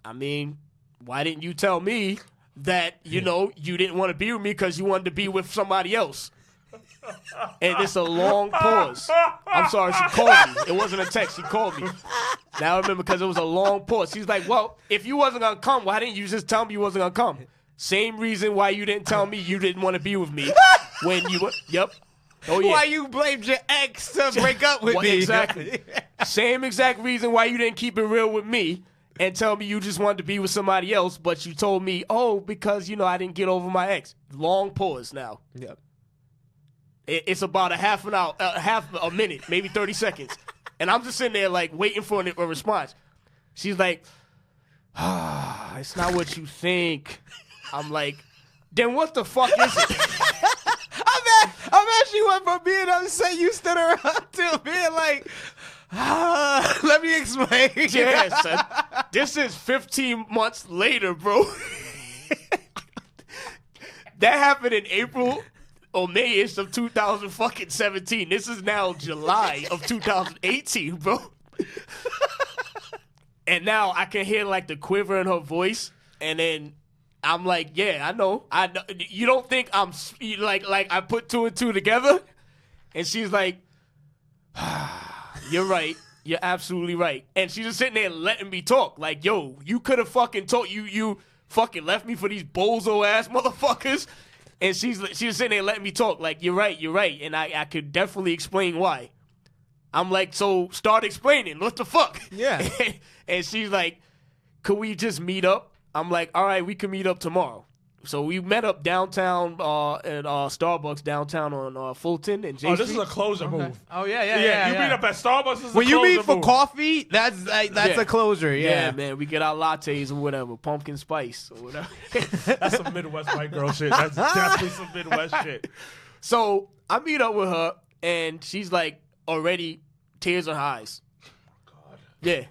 [SPEAKER 2] I mean, why didn't you tell me that, you didn't want to be with me because you wanted to be with somebody else? And it's a long pause. I'm sorry, she called me. It wasn't a text. She called me. Now I remember because it was a long pause. She's like, well, if you wasn't going to come, why didn't you just tell me you wasn't going to come? Same reason why you didn't tell me you didn't want to be with me when you were. Yep. Oh, yeah.
[SPEAKER 1] Why you blamed your ex to break up with me.
[SPEAKER 2] Exactly. Same exact reason why you didn't keep it real with me and tell me you just wanted to be with somebody else, but you told me, oh, because, I didn't get over my ex. Long pause now.
[SPEAKER 1] Yep.
[SPEAKER 2] It's about half a minute, maybe 30 seconds. And I'm just sitting there, like, waiting for a response. She's like, it's not what you think. I'm like, then what the fuck is it?
[SPEAKER 1] I'm actually went from being upset you stood around to being like, let me explain.
[SPEAKER 2] Yeah, son. This is 15 months later, bro. That happened in April or May-ish of 2017. This is now July of 2018, bro. And now I can hear like the quiver in her voice, and then I'm like, yeah, I know. You don't think I'm like I put 2 and 2 together? And she's like, you're right. You're absolutely right. And she's just sitting there letting me talk. Like, yo, you could have fucking told you fucking left me for these bozo ass motherfuckers. And she's just sitting there letting me talk. Like, you're right. And I could definitely explain why. I'm like, so start explaining. What the fuck?
[SPEAKER 1] Yeah.
[SPEAKER 2] And she's like, could we just meet up? I'm like, all right, we can meet up tomorrow. So we met up downtown at Starbucks downtown on Fulton and J
[SPEAKER 3] Oh, this
[SPEAKER 2] Street.
[SPEAKER 3] is a closure move.
[SPEAKER 1] Oh, yeah.
[SPEAKER 3] You meet up at Starbucks. This is
[SPEAKER 1] When
[SPEAKER 3] a
[SPEAKER 1] you
[SPEAKER 3] closure
[SPEAKER 1] meet for
[SPEAKER 3] move.
[SPEAKER 1] coffee, that's a closure.
[SPEAKER 2] Yeah,
[SPEAKER 1] Yeah.
[SPEAKER 2] man, we get our lattes or whatever, pumpkin spice or whatever.
[SPEAKER 3] That's some Midwest white girl shit. That's definitely some Midwest shit.
[SPEAKER 2] So I meet up with her, and she's like already tears in her eyes.
[SPEAKER 3] God.
[SPEAKER 2] Yeah.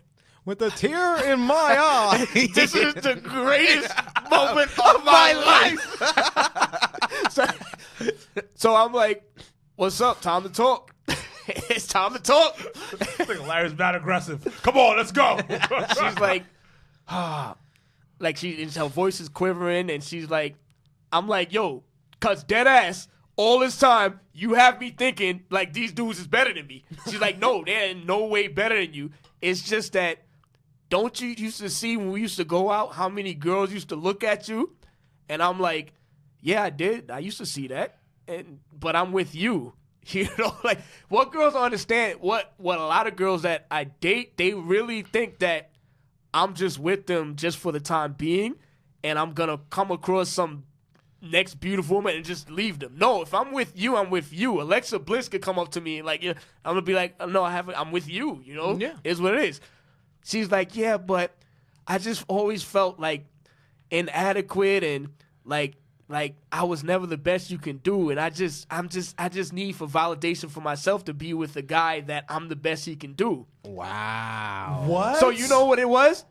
[SPEAKER 1] With a tear in my eye.
[SPEAKER 2] This is the greatest moment of my life. So I'm like, what's up? Time to talk. It's time to talk.
[SPEAKER 3] I think Larry's mad aggressive. Come on, let's go.
[SPEAKER 2] She's like, like her voice is quivering, and she's like, I'm like, yo, cause dead ass, all this time, you have me thinking like these dudes is better than me. She's like, no, they're in no way better than you. It's just that don't you used to see when we used to go out how many girls used to look at you? And I'm like, yeah, I did. I used to see that. But I'm with you. You know, like, what girls don't understand, what a lot of girls that I date, they really think that I'm just with them just for the time being, and I'm going to come across some next beautiful woman and just leave them. No, if I'm with you, I'm with you. Alexa Bliss could come up to me and, like, I'm going to be like, no, I'm with you, you know?
[SPEAKER 1] Yeah.
[SPEAKER 2] It's what it is. She's like, yeah, but I just always felt, like, inadequate and, like I was never the best you can do, and I just need for validation for myself to be with a guy that I'm the best he can do.
[SPEAKER 1] Wow.
[SPEAKER 3] What?
[SPEAKER 2] So you know what it was?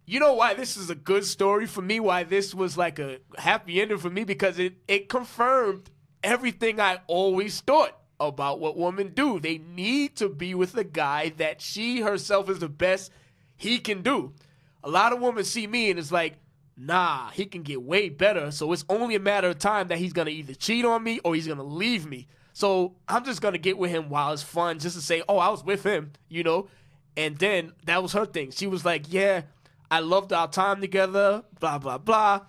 [SPEAKER 2] You know why this is a good story for me? Why this was like a happy ending for me? Because it confirmed everything I always thought about what women do. They need to be with a guy that she herself is the best he can do. A lot of women see me and it's like, nah, he can get way better. So it's only a matter of time that he's going to either cheat on me or he's going to leave me. So I'm just going to get with him while it's fun just to say, oh, I was with him, you know? And then that was her thing. She was like, yeah, I loved our time together, blah, blah, blah.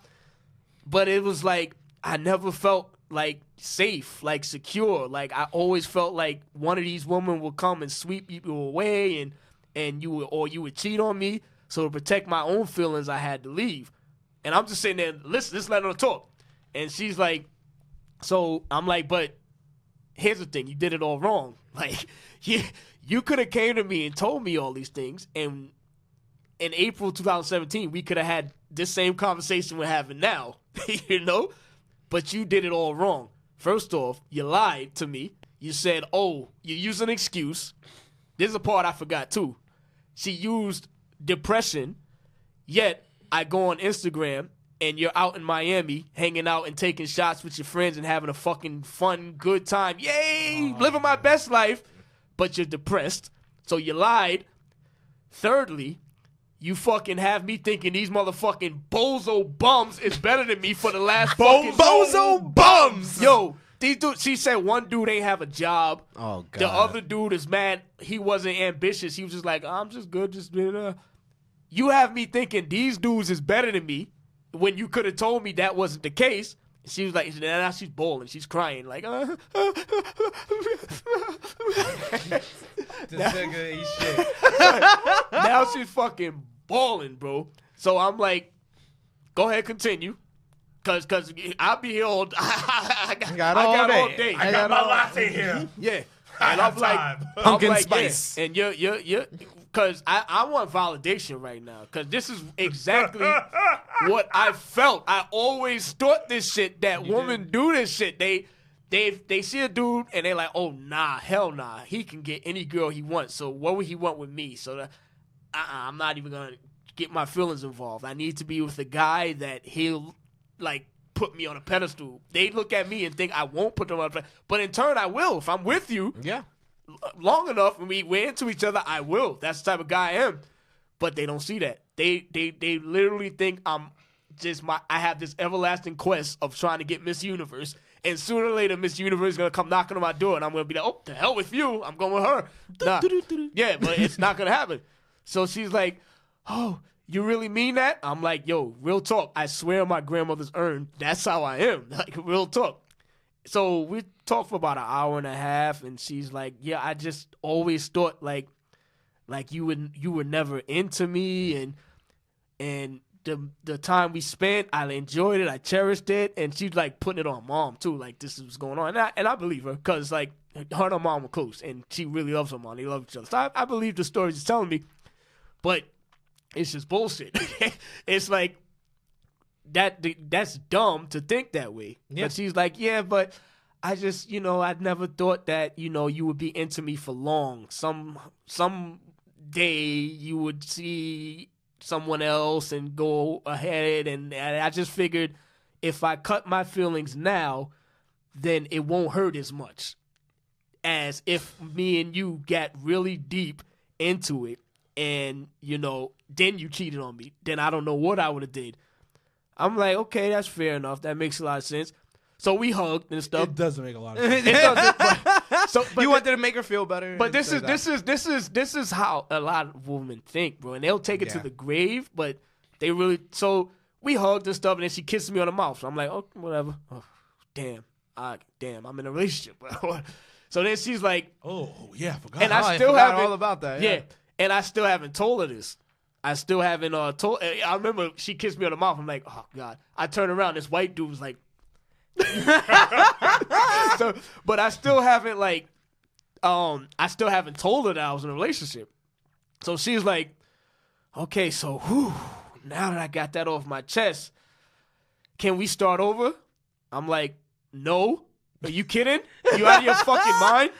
[SPEAKER 2] But it was like I never felt like safe, like secure. Like I always felt like one of these women would come and sweep you away and you would cheat on me. So to protect my own feelings, I had to leave. And I'm just sitting there, listen, just letting her talk. And she's like, so I'm like, but here's the thing, you did it all wrong. Like, you could have came to me and told me all these things, and in April 2017, we could have had this same conversation we're having now, you know? But you did it all wrong. First off, you lied to me. You said, oh, you used an excuse. This is a part I forgot, too. She used depression, yet I go on Instagram and you're out in Miami hanging out and taking shots with your friends and having a fucking fun, good time. Yay! Living my best life. But you're depressed. So you lied. Thirdly, you fucking have me thinking these motherfucking Bozo Bums is better than me for the last fucking...
[SPEAKER 1] Bozo Bums!
[SPEAKER 2] Yo, these dudes, she said one dude ain't have a job.
[SPEAKER 1] Oh, God.
[SPEAKER 2] The other dude is mad. He wasn't ambitious. He was just like, I'm just good, just... You have me thinking these dudes is better than me when you could have told me that wasn't the case. She was like, now she's bawling. She's crying. Like,
[SPEAKER 3] This nigga ain't shit.
[SPEAKER 2] now she's fucking bawling, bro. So I'm like, go ahead, continue. Cause I'll be here all I got all day.
[SPEAKER 3] I got my latte here.
[SPEAKER 2] Yeah. And I'm like,
[SPEAKER 1] Pumpkin spice.
[SPEAKER 2] Yeah. And you're because I want validation right now. Because this is exactly what I felt. I always thought this shit, that women do this shit. They see a dude and they're like, oh, nah, hell nah. He can get any girl he wants. So what would he want with me? So I'm not even going to get my feelings involved. I need to be with a guy that he'll, like, put me on a pedestal. They look at me and think I won't put them on a pedestal. But in turn, I will. If I'm with you.
[SPEAKER 1] Yeah.
[SPEAKER 2] Long enough and we're into each other, I will. That's the type of guy I am. But they don't see that. They literally think I'm just I have this everlasting quest of trying to get Miss Universe, and sooner or later Miss Universe is gonna come knocking on my door, and I'm gonna be like, oh, the hell with you. I'm going with her. Nah. Yeah, but it's not gonna happen. So she's like, oh, you really mean that? I'm like, yo, real talk. I swear on my grandmother's urn, that's how I am. Like, real talk. So we talked for about an hour and a half, and she's like, yeah, I just always thought like you were never into me, and the time we spent, I enjoyed it, I cherished it, and she's like putting it on mom too, like this is what's going on, and I believe her, because like her and her mom were close, and she really loves her mom, they love each other, so I believe the story she's telling me, but it's just bullshit. It's like that's dumb to think that way. Yeah. But she's like, yeah, but I just, I'd never thought that, you would be into me for long. Some day you would see someone else and go ahead, and I just figured if I cut my feelings now, then it won't hurt as much as if me and you got really deep into it and, then you cheated on me. Then I don't know what I would have did. I'm like, okay, that's fair enough. That makes a lot of sense. So we hugged and stuff.
[SPEAKER 3] It doesn't make a lot of sense.
[SPEAKER 2] It doesn't. So, but
[SPEAKER 1] You wanted to make her feel better.
[SPEAKER 2] But
[SPEAKER 1] and
[SPEAKER 2] this
[SPEAKER 1] said that.
[SPEAKER 2] this is how a lot of women think, bro. And they'll take it to
[SPEAKER 1] Yeah.
[SPEAKER 2] the grave, but they really. So we hugged and stuff, and then she kissed me on the mouth. So I'm like, oh, whatever. Oh, damn, I'm in a relationship. So then she's like,
[SPEAKER 3] Oh yeah, I forgot.
[SPEAKER 2] and I
[SPEAKER 1] I
[SPEAKER 2] still
[SPEAKER 1] forgot
[SPEAKER 2] haven't
[SPEAKER 1] all about that.
[SPEAKER 2] Yeah, and I still haven't told her this. I still haven't told. I remember she kissed me on the mouth. I'm like, oh god. I turned around. This white dude was like, so, but I still haven't I still haven't told her that I was in a relationship. So she's like, okay, so now that I got that off my chest, can we start over? I'm like, no. Are you kidding? You out of your fucking mind?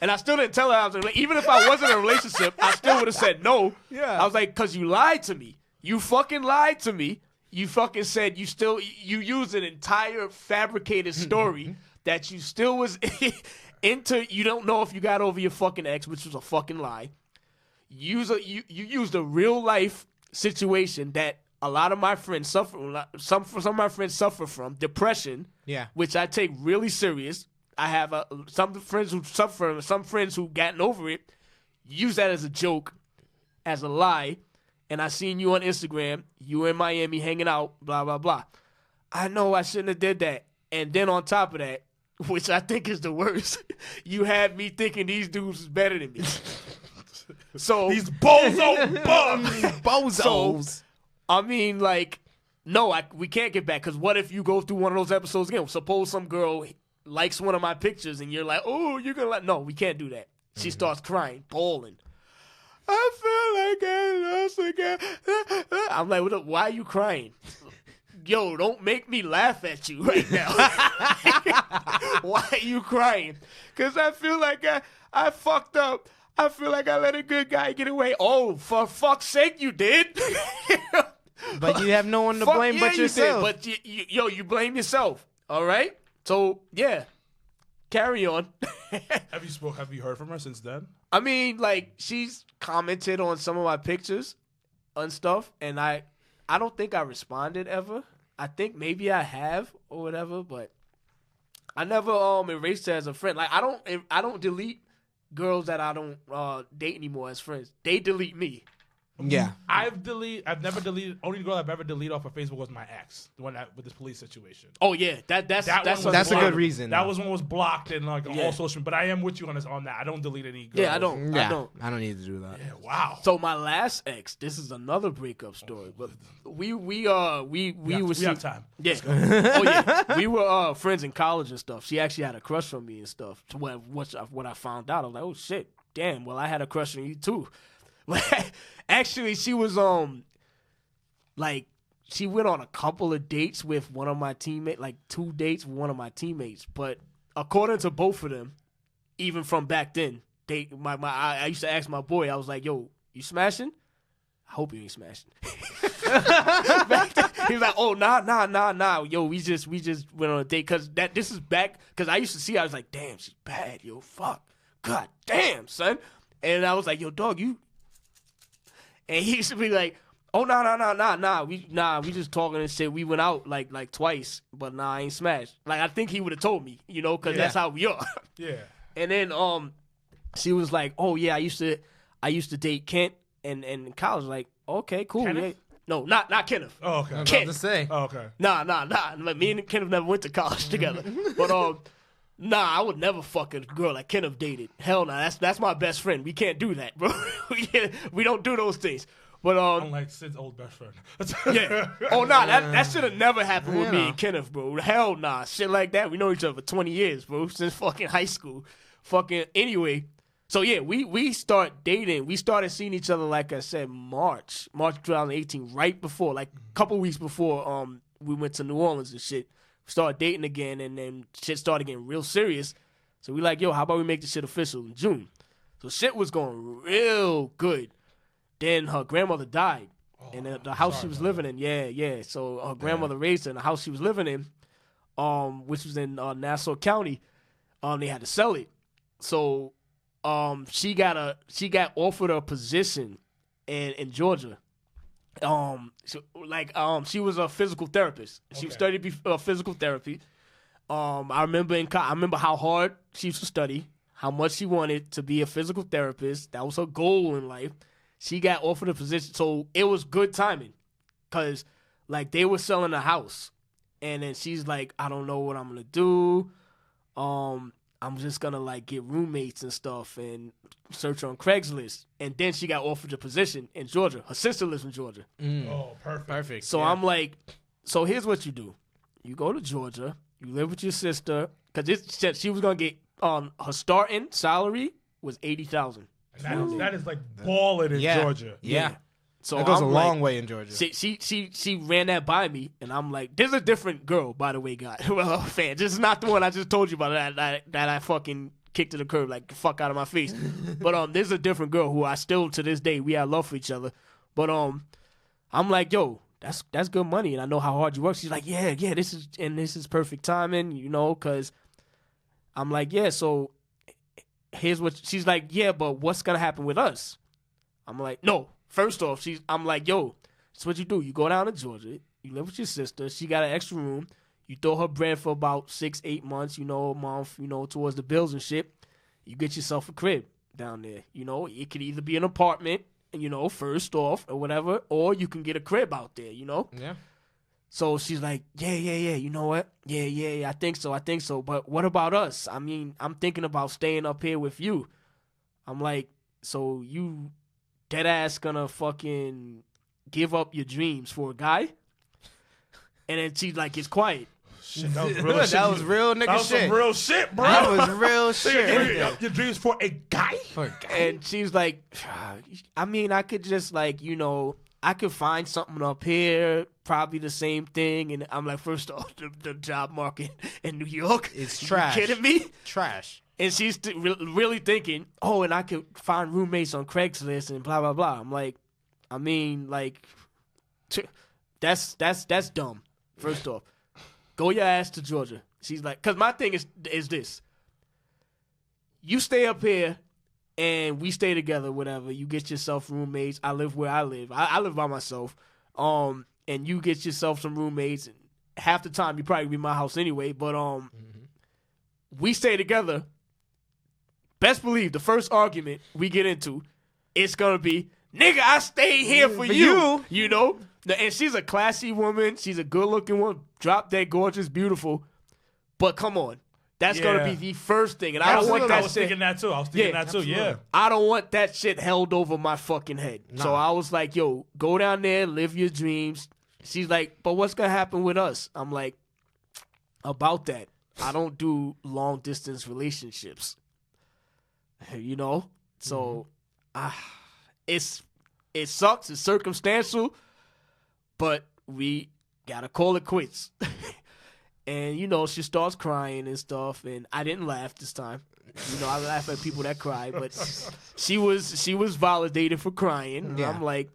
[SPEAKER 2] And I still didn't tell her I was in a relationship. Even if I wasn't in a relationship, I still would have said no.
[SPEAKER 1] Yeah.
[SPEAKER 2] I was like, because you lied to me. You fucking lied to me. You fucking said you used an entire fabricated story that you still was into. You don't know if you got over your fucking ex, which was a fucking lie. You used a real life situation that a lot of my friends suffer. Some of my friends suffer from depression.
[SPEAKER 1] Yeah.
[SPEAKER 2] Which I take really serious. I have some friends who suffer, some friends who gotten over it. Use that as a joke, as a lie. And I seen you on Instagram. You were in Miami hanging out. Blah blah blah. I know I shouldn't have did that. And then on top of that, which I think is the worst, you had me thinking these dudes is better than me. So
[SPEAKER 3] These bozo bums.
[SPEAKER 1] Bozos.
[SPEAKER 2] So, I mean, like, no, we can't get back. Because what if you go through one of those episodes again? Suppose some girl likes one of my pictures and you're like, oh, you're going to like, no, we can't do that. She starts crying, bawling. I feel like I lost again. I'm like, why are you crying? Yo, don't make me laugh at you right now. Why are you crying? Because I feel like I fucked up. I feel like I let a good guy get away. Oh, for fuck's sake, you did.
[SPEAKER 1] But you have no one to
[SPEAKER 2] Fuck
[SPEAKER 1] blame
[SPEAKER 2] yeah,
[SPEAKER 1] but yourself.
[SPEAKER 2] You did. But you blame yourself. All right. So yeah, carry on.
[SPEAKER 3] Have you heard from her since then?
[SPEAKER 2] I mean, like, she's commented on some of my pictures and stuff, and I don't think I responded ever. I think maybe I have or whatever, but I never erased her as a friend. Like, I don't delete girls that I don't date anymore as friends. They delete me.
[SPEAKER 1] Yeah.
[SPEAKER 3] I've never deleted. Only girl I've ever deleted off of Facebook was my ex, the one with this police situation.
[SPEAKER 2] Oh yeah, that's
[SPEAKER 1] That's a good reason.
[SPEAKER 3] That
[SPEAKER 1] though.
[SPEAKER 3] was one was blocked and like
[SPEAKER 2] Yeah.
[SPEAKER 3] all social. But I am with you on that. I don't delete any girls.
[SPEAKER 2] Yeah, I don't.
[SPEAKER 1] Yeah.
[SPEAKER 2] I don't.
[SPEAKER 1] I don't need to do that.
[SPEAKER 3] Yeah, wow.
[SPEAKER 2] So my last ex, this is another breakup story, but we
[SPEAKER 3] we have time.
[SPEAKER 2] Yeah. Oh yeah. We were friends in college and stuff. She actually had a crush on me and stuff. So what I found out, I was like, oh shit, damn. Well, I had a crush on you too. Actually, she was like, she went on a couple of dates with one of my teammates, like 2 dates with one of my teammates. But according to both of them, even from back then, I used to ask my boy, I was like, yo, you smashing? I hope you ain't smashing. He was like, oh, nah. Yo, we just went on a date. This is back, because I used to see her, I was like, damn, she's bad, yo, fuck. God damn, son. And I was like, yo, dog, you. And he used to be like, oh, nah. We just talking and shit. We went out like twice, but nah, I ain't smashed. Like, I think he would have told me, because that's how we are.
[SPEAKER 3] Yeah.
[SPEAKER 2] And then she was like, oh yeah, I used to date Kent and in college. Like, okay, cool.
[SPEAKER 3] Kenneth?
[SPEAKER 2] Yeah. No, not Kenneth.
[SPEAKER 3] Oh, okay.
[SPEAKER 1] I was
[SPEAKER 2] Kent.
[SPEAKER 1] about to say.
[SPEAKER 3] Oh, okay.
[SPEAKER 2] Nah. Like, me and Kenneth never went to college together. But nah, I would never fuck a girl like Kenneth dated. Hell no, that's my best friend. We can't do that, bro. We don't do those things. But
[SPEAKER 3] Unlike Sid's old best friend.
[SPEAKER 2] yeah. Oh nah, that should have never happened with me
[SPEAKER 1] Yeah.
[SPEAKER 2] and Kenneth, bro. Hell nah, shit like that. We know each other for 20 years, bro, since fucking high school. Fucking anyway. So yeah, we start dating. We started seeing each other, like I said, March 2018, right before, like a couple weeks before we went to New Orleans and shit. We started dating again, and then shit started getting real serious. So we like, yo, how about we make this shit official in June? So shit was going real good. Then her grandmother died, and the house she was living in, yeah. So her grandmother raised her in the house she was living in, which was in Nassau County. They had to sell it, so she got offered a position in Georgia. She was a physical therapist. She studied physical therapy. I remember how hard she used to study, how much she wanted to be a physical therapist. That was her goal in life. She got offered a position. So it was good timing because, like, they were selling a house. And then she's like, I don't know what I'm going to do. I'm just going to, like, get roommates and stuff and search on Craigslist. And then she got offered a position in Georgia. Her sister lives in Georgia.
[SPEAKER 3] Oh, perfect.
[SPEAKER 2] So I'm like, so here's what you do. You go to Georgia. You live with your sister. Because she was going to get, her starting salary was $80,000.
[SPEAKER 3] That is like balling in Georgia.
[SPEAKER 1] Yeah.
[SPEAKER 2] So
[SPEAKER 1] that goes
[SPEAKER 2] I'm
[SPEAKER 1] a long way in Georgia.
[SPEAKER 2] She ran that by me, and I'm like, there's a different girl, by the way, guy. Well, fan, this is not the one I just told you about that I fucking kicked to the curb, like, fuck out of my face. But there's a different girl who I still, to this day, we have love for each other. But I'm like, yo, that's good money, and I know how hard you work. She's like, yeah, this is perfect timing, you know, because I'm like, yeah, so here's what she's like, yeah, but what's gonna happen with us? I'm like, no. First off, I'm like, yo, that's what you do. You go down to Georgia, you live with your sister, she got an extra room, you throw her bread for about 6-8 months, you know, a month, you know, towards the bills and shit. You get yourself a crib down there. You know, it could either be an apartment, you know, first off or whatever, or you can get a crib out there, you know?
[SPEAKER 1] Yeah.
[SPEAKER 2] So she's like, yeah, you know what? Yeah, I think so. But what about us? I mean, I'm thinking about staying up here with you. I'm like, so you dead ass gonna fucking give up your dreams for a guy? And then she's like, it's quiet.
[SPEAKER 3] Shit, that was real shit.
[SPEAKER 1] That was real nigga
[SPEAKER 3] That was
[SPEAKER 1] shit.
[SPEAKER 3] some real shit, bro.
[SPEAKER 1] That was real shit.
[SPEAKER 3] Your dreams for a guy?
[SPEAKER 1] For a guy.
[SPEAKER 2] And she's like, I mean, I could just like, you know, I could find something up here, probably the same thing. And I'm like, first off, the job market in New York
[SPEAKER 1] It's trash.
[SPEAKER 2] You kidding me?
[SPEAKER 1] Trash.
[SPEAKER 2] And she's really thinking, oh, and I could find roommates on Craigslist and blah, blah, blah. I'm like, I mean, like, that's dumb, first off. Go your ass to Georgia. She's like, because my thing is this. You stay up here and we stay together, whatever. You get yourself roommates. I live where I live. I live by myself. And you get yourself some roommates. And half the time, you probably be in my house anyway. But we stay together. Best believe the first argument we get into, it's going to be, nigga, I stayed here for you. You know? And she's a classy woman. She's a good-looking one. Drop dead gorgeous, beautiful. But come on. That's going to be the first thing. And I don't want that
[SPEAKER 3] I was thinking that too.
[SPEAKER 2] I don't want that shit held over my fucking head. Nah. So I was like, yo, go down there, live your dreams. She's like, but what's going to happen with us? I'm like, about that. I don't do long-distance relationships. You know? So it sucks. It's circumstantial. But we got to call it quits. And, you know, she starts crying and stuff, and I didn't laugh this time. You know, I laugh at people that cry, but she was validated for crying. Yeah. I'm like,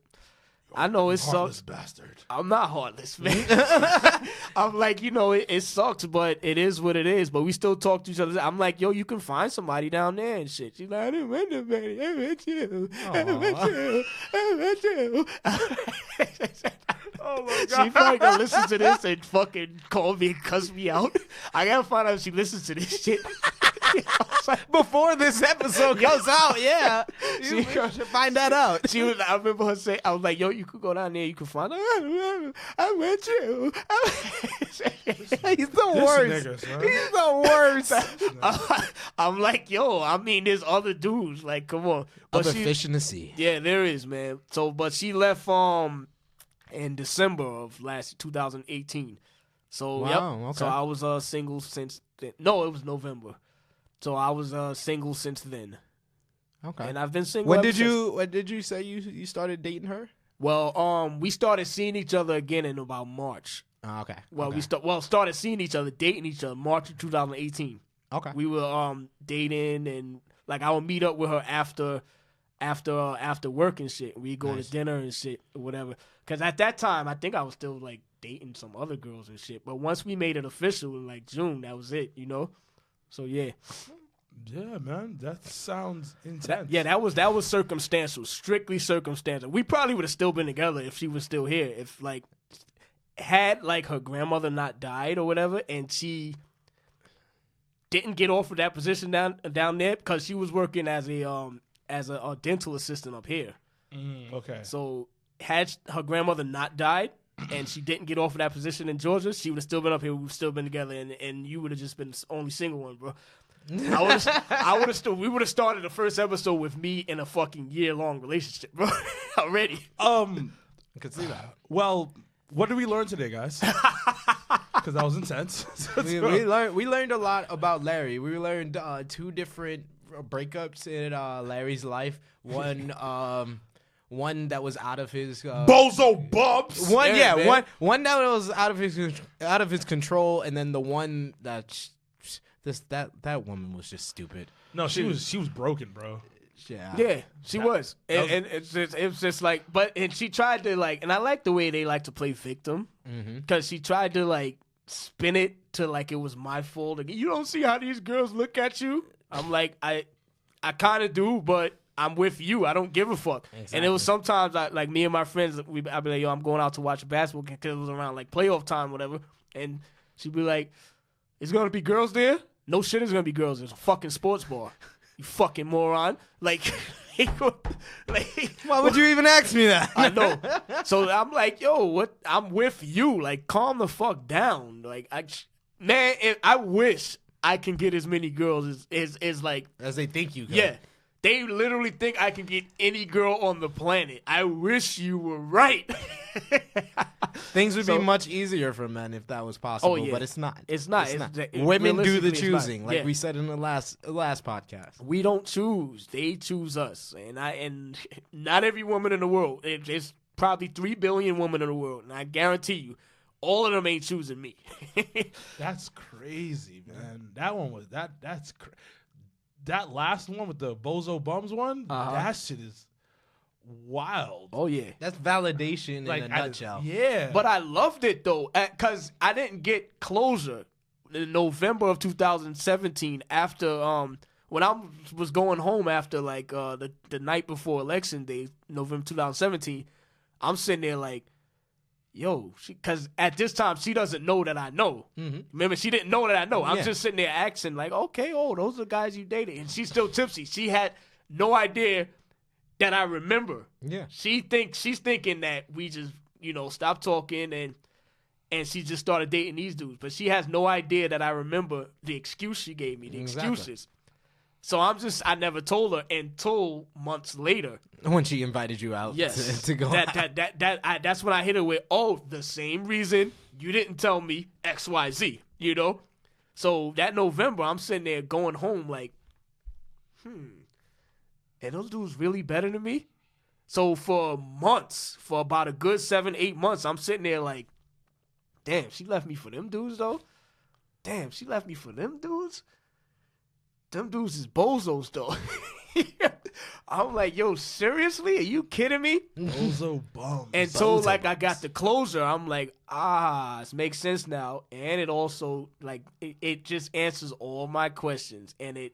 [SPEAKER 2] I know it
[SPEAKER 3] heartless
[SPEAKER 2] sucks.
[SPEAKER 3] Bastard.
[SPEAKER 2] I'm not heartless, man. I'm like, you know, it sucks, but it is what it is. But we still talk to each other. I'm like, yo, you can find somebody down there and shit. She's like, I didn't want nobody. I met you. I met you. Oh my God. She probably gonna listen to this and fucking call me and cuss me out. I gotta find out if she listens to this shit.
[SPEAKER 1] Before this episode comes out, yeah. You should find that out.
[SPEAKER 2] I remember her saying, I was like, yo, you could go down there, you could find out. I met you.
[SPEAKER 1] He's the worst. He's the worst.
[SPEAKER 2] I'm like, yo, I mean, there's other dudes. Like, come on. But
[SPEAKER 1] other fish in the sea.
[SPEAKER 2] Yeah, there is, man. So, but she left in December of 2018. So,
[SPEAKER 1] wow,
[SPEAKER 2] yep.
[SPEAKER 1] Okay.
[SPEAKER 2] So I was single since then. No, it was November. So I was single since then.
[SPEAKER 1] Okay.
[SPEAKER 2] And I've been single.
[SPEAKER 1] When did you say you started dating her?
[SPEAKER 2] Well, we started seeing each other again in about March.
[SPEAKER 1] Oh, okay.
[SPEAKER 2] Well, we started seeing each other, dating each other March of 2018.
[SPEAKER 1] Okay.
[SPEAKER 2] We were dating, and like I would meet up with her after work and shit. We'd go to dinner and shit or whatever. Because at that time, I think I was still like dating some other girls and shit. But once we made it official in like June, that was it, you know? So yeah.
[SPEAKER 3] Yeah, man. That sounds intense.
[SPEAKER 2] That was circumstantial, strictly circumstantial. We probably would have still been together if she was still here. If like had like her grandmother not died or whatever, and she didn't get offered that position down there because she was working as a dental assistant up here.
[SPEAKER 3] Okay.
[SPEAKER 2] So had her grandmother not died and she didn't get offered that position in Georgia, she would have still been up here. We've still been together, and you would have just been the only single one, bro. I would have still. We would have started the first episode with me in a fucking year-long relationship, bro. Already.
[SPEAKER 1] I could see that.
[SPEAKER 3] Well, what did we learn today, guys? Because that was intense.
[SPEAKER 1] we learned a lot about Larry. We learned 2 different breakups in Larry's life. One that was out of his
[SPEAKER 3] Bozo Bums.
[SPEAKER 1] One that was out of his control, and then the one that that woman was just stupid.
[SPEAKER 3] No, she was broken, bro.
[SPEAKER 2] Yeah, she was. And it's just like, and she tried to like, and I like the way they like to play victim, because she tried to like spin it to like it was my fault. Like, you don't see how these girls look at you. I'm like, I kind of do, but I'm with you. I don't give a fuck. Exactly. And it was sometimes like me and my friends, I'd be like, yo, I'm going out to watch a basketball game because it was around like playoff time, whatever. And she'd be like, "Is gonna be girls there?" No shit, is gonna be girls. There's a fucking sports bar. You fucking moron. Like,
[SPEAKER 1] why would you even ask me that?
[SPEAKER 2] I know. So I'm like, yo, what? I'm with you. Like, calm the fuck down. Like, I wish I can get as many girls as like
[SPEAKER 1] as they think you can.
[SPEAKER 2] Yeah. They literally think I can get any girl on the planet. I wish you were right.
[SPEAKER 1] Things would be much easier for men if that was possible, but it's not.
[SPEAKER 2] It's not.
[SPEAKER 1] Women do the choosing, like we said in the last podcast.
[SPEAKER 2] We don't choose; they choose us, and not every woman in the world. There's probably 3 billion women in the world, and I guarantee you, all of them ain't choosing me.
[SPEAKER 3] That's crazy, man. That one was that's crazy. That last one with the Bozo Bums one, that shit is wild.
[SPEAKER 2] Oh, yeah.
[SPEAKER 1] That's validation in a nutshell.
[SPEAKER 3] Yeah.
[SPEAKER 2] But I loved it, though, because I didn't get closure in November of 2017 after, when I was going home after, like, the night before Election Day, November 2017, I'm sitting there like, yo, because at this time, she doesn't know that I know. Mm-hmm. Remember, she didn't know that I know. I'm just sitting there asking, like, okay, those are guys you dated. And she's still tipsy. She had no idea that I remember.
[SPEAKER 1] Yeah.
[SPEAKER 2] She's thinking that we just, stopped talking and she just started dating these dudes. But she has no idea that I remember the excuse she gave me, excuses. So I never told her until months later.
[SPEAKER 1] When she invited you out to go out.
[SPEAKER 2] That's when I hit her with, the same reason you didn't tell me XYZ, So that November, I'm sitting there going home like, and those dudes really better than me? So for months, for about a good 7-8 months, I'm sitting there like, damn, she left me for them dudes, though? Damn, she left me for them dudes? Them dudes is bozos, though. I'm like, yo, seriously? Are you kidding me?
[SPEAKER 3] Bozo Bums.
[SPEAKER 2] Until, I got the closure, I'm like, it makes sense now. And it also, it just answers all my questions. And it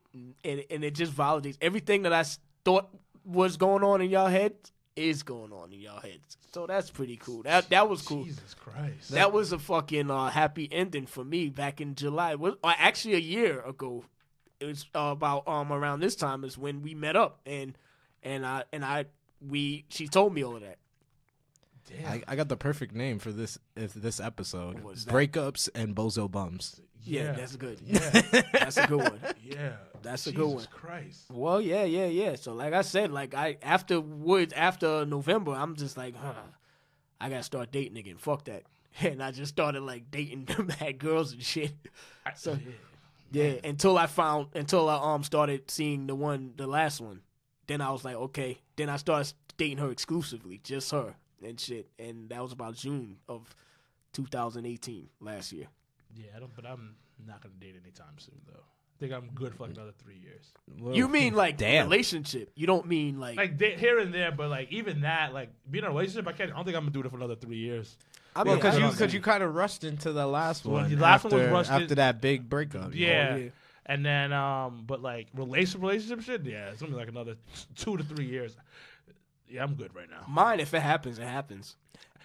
[SPEAKER 2] just validates everything that I thought was going on in y'all heads is going on in y'all heads. So that's pretty cool. That was cool.
[SPEAKER 3] Jesus Christ.
[SPEAKER 2] That was a fucking happy ending for me back in July. Actually, a year ago. It was about around this time is when we met up and she told me all of that.
[SPEAKER 1] Damn. I got the perfect name for this episode. Breakups and Bozo Bums.
[SPEAKER 2] Yeah, that's good. Yeah, that's a good one.
[SPEAKER 3] Yeah,
[SPEAKER 2] that's a good one.
[SPEAKER 3] Jesus Christ.
[SPEAKER 2] Well, yeah. So like I said, after November, I'm just like, I gotta start dating again. Fuck that. And I just started dating mad girls and shit. Yeah, until I started seeing the last one. Then I was like, okay. Then I started dating her exclusively, just her and shit. And that was about June of 2018, last year.
[SPEAKER 3] Yeah, but I'm not gonna date anytime soon though. I think I'm good for another 3 years.
[SPEAKER 2] Whoa. You mean relationship? You don't mean
[SPEAKER 3] here and there, but even that, being in a relationship, I don't think I'm gonna do it for another 3 years.
[SPEAKER 1] Because you kind of rushed into the last one.
[SPEAKER 3] The last one was rushed
[SPEAKER 1] after that big breakup.
[SPEAKER 3] Yeah. And then, but relationship shit, it's gonna be another 2 to 3 years. Yeah, I'm good right now.
[SPEAKER 2] Mine, if it happens, it happens.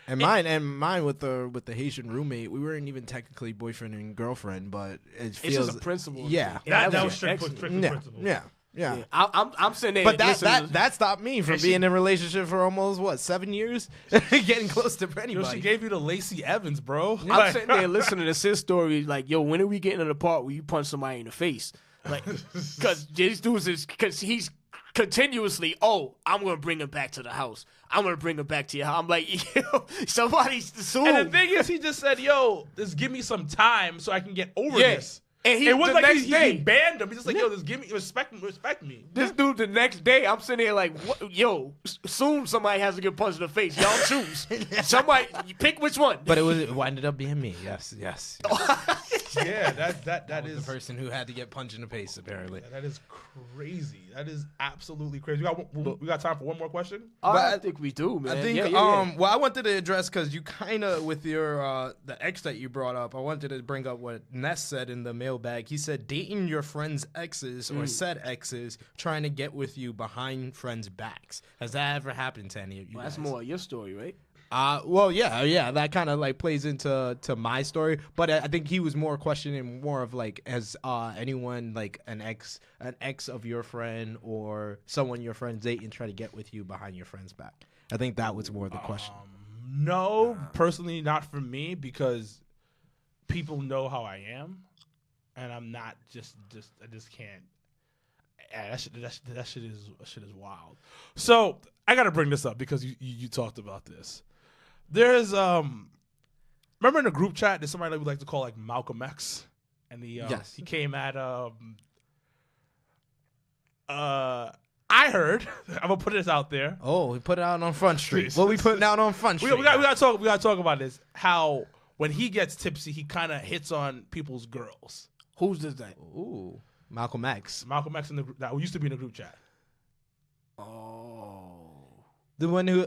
[SPEAKER 1] And mine with the Haitian roommate, we weren't even technically boyfriend and girlfriend, but it feels
[SPEAKER 2] It's just a principle.
[SPEAKER 1] Yeah,
[SPEAKER 3] That
[SPEAKER 2] was
[SPEAKER 3] was strictly principle.
[SPEAKER 1] yeah.
[SPEAKER 2] I'm sitting there.
[SPEAKER 1] But
[SPEAKER 2] listening to-
[SPEAKER 1] that stopped me from being in a relationship for almost 7 years, getting close to anybody.
[SPEAKER 3] Yo, she gave you the Lacey Evans, bro.
[SPEAKER 2] I'm sitting there listening to Sid's story, like, yo, when are we getting to the part where you punch somebody in the face? Like, because these dudes because he's continuously, I'm going to bring him back to the house. I'm going to bring him back to your house. I'm like, yo, somebody's soon.
[SPEAKER 3] And the thing is, he just said, yo, just give me some time so I can get over this.
[SPEAKER 2] And
[SPEAKER 3] It wasn't like he
[SPEAKER 2] day,
[SPEAKER 3] banned him. He's just like, yo, just give me, respect me.
[SPEAKER 2] this dude the next day, I'm sitting there like, what? Yo, soon somebody has to get punched in the face. Y'all choose. Somebody, pick which one.
[SPEAKER 1] But it ended up being me. Yes.
[SPEAKER 3] Yeah, that
[SPEAKER 1] That
[SPEAKER 3] is
[SPEAKER 1] was the person who had to get punched in the face, apparently.
[SPEAKER 3] that is crazy. That is absolutely crazy. We got time for one more question?
[SPEAKER 2] I think we do, man.
[SPEAKER 1] I think
[SPEAKER 2] Yeah.
[SPEAKER 1] well, I wanted to address because you kind of with your the ex that you brought up. I wanted to bring up what Ness said in the mailbag. He said dating your friends' exes or said exes trying to get with you behind friends' backs. Has that ever happened to any of you?
[SPEAKER 2] That's
[SPEAKER 1] guys?
[SPEAKER 2] more your story, right?
[SPEAKER 1] Well, yeah, that kind of like plays into my story, but I think he was more questioning more of like, has anyone like an ex of your friend or someone your friend's dating try to get with you behind your friend's back? I think that was more the question.
[SPEAKER 3] No, personally, not for me because people know how I am, and I'm not just I just can't. Yeah, that shit is wild. So I got to bring this up because you talked about this. There's remember in the group chat there's somebody that we like to call like Malcolm X, and he came at I heard I'm gonna put this out there.
[SPEAKER 1] Oh, we put it out on Front Street. What we putting out on Front Street?
[SPEAKER 3] We got to talk about this. How when he gets tipsy, he kind of hits on people's girls.
[SPEAKER 2] Who's this guy?
[SPEAKER 1] Ooh, Malcolm X.
[SPEAKER 3] Malcolm X in the group that used to be in the group chat.
[SPEAKER 2] Oh.
[SPEAKER 1] The one who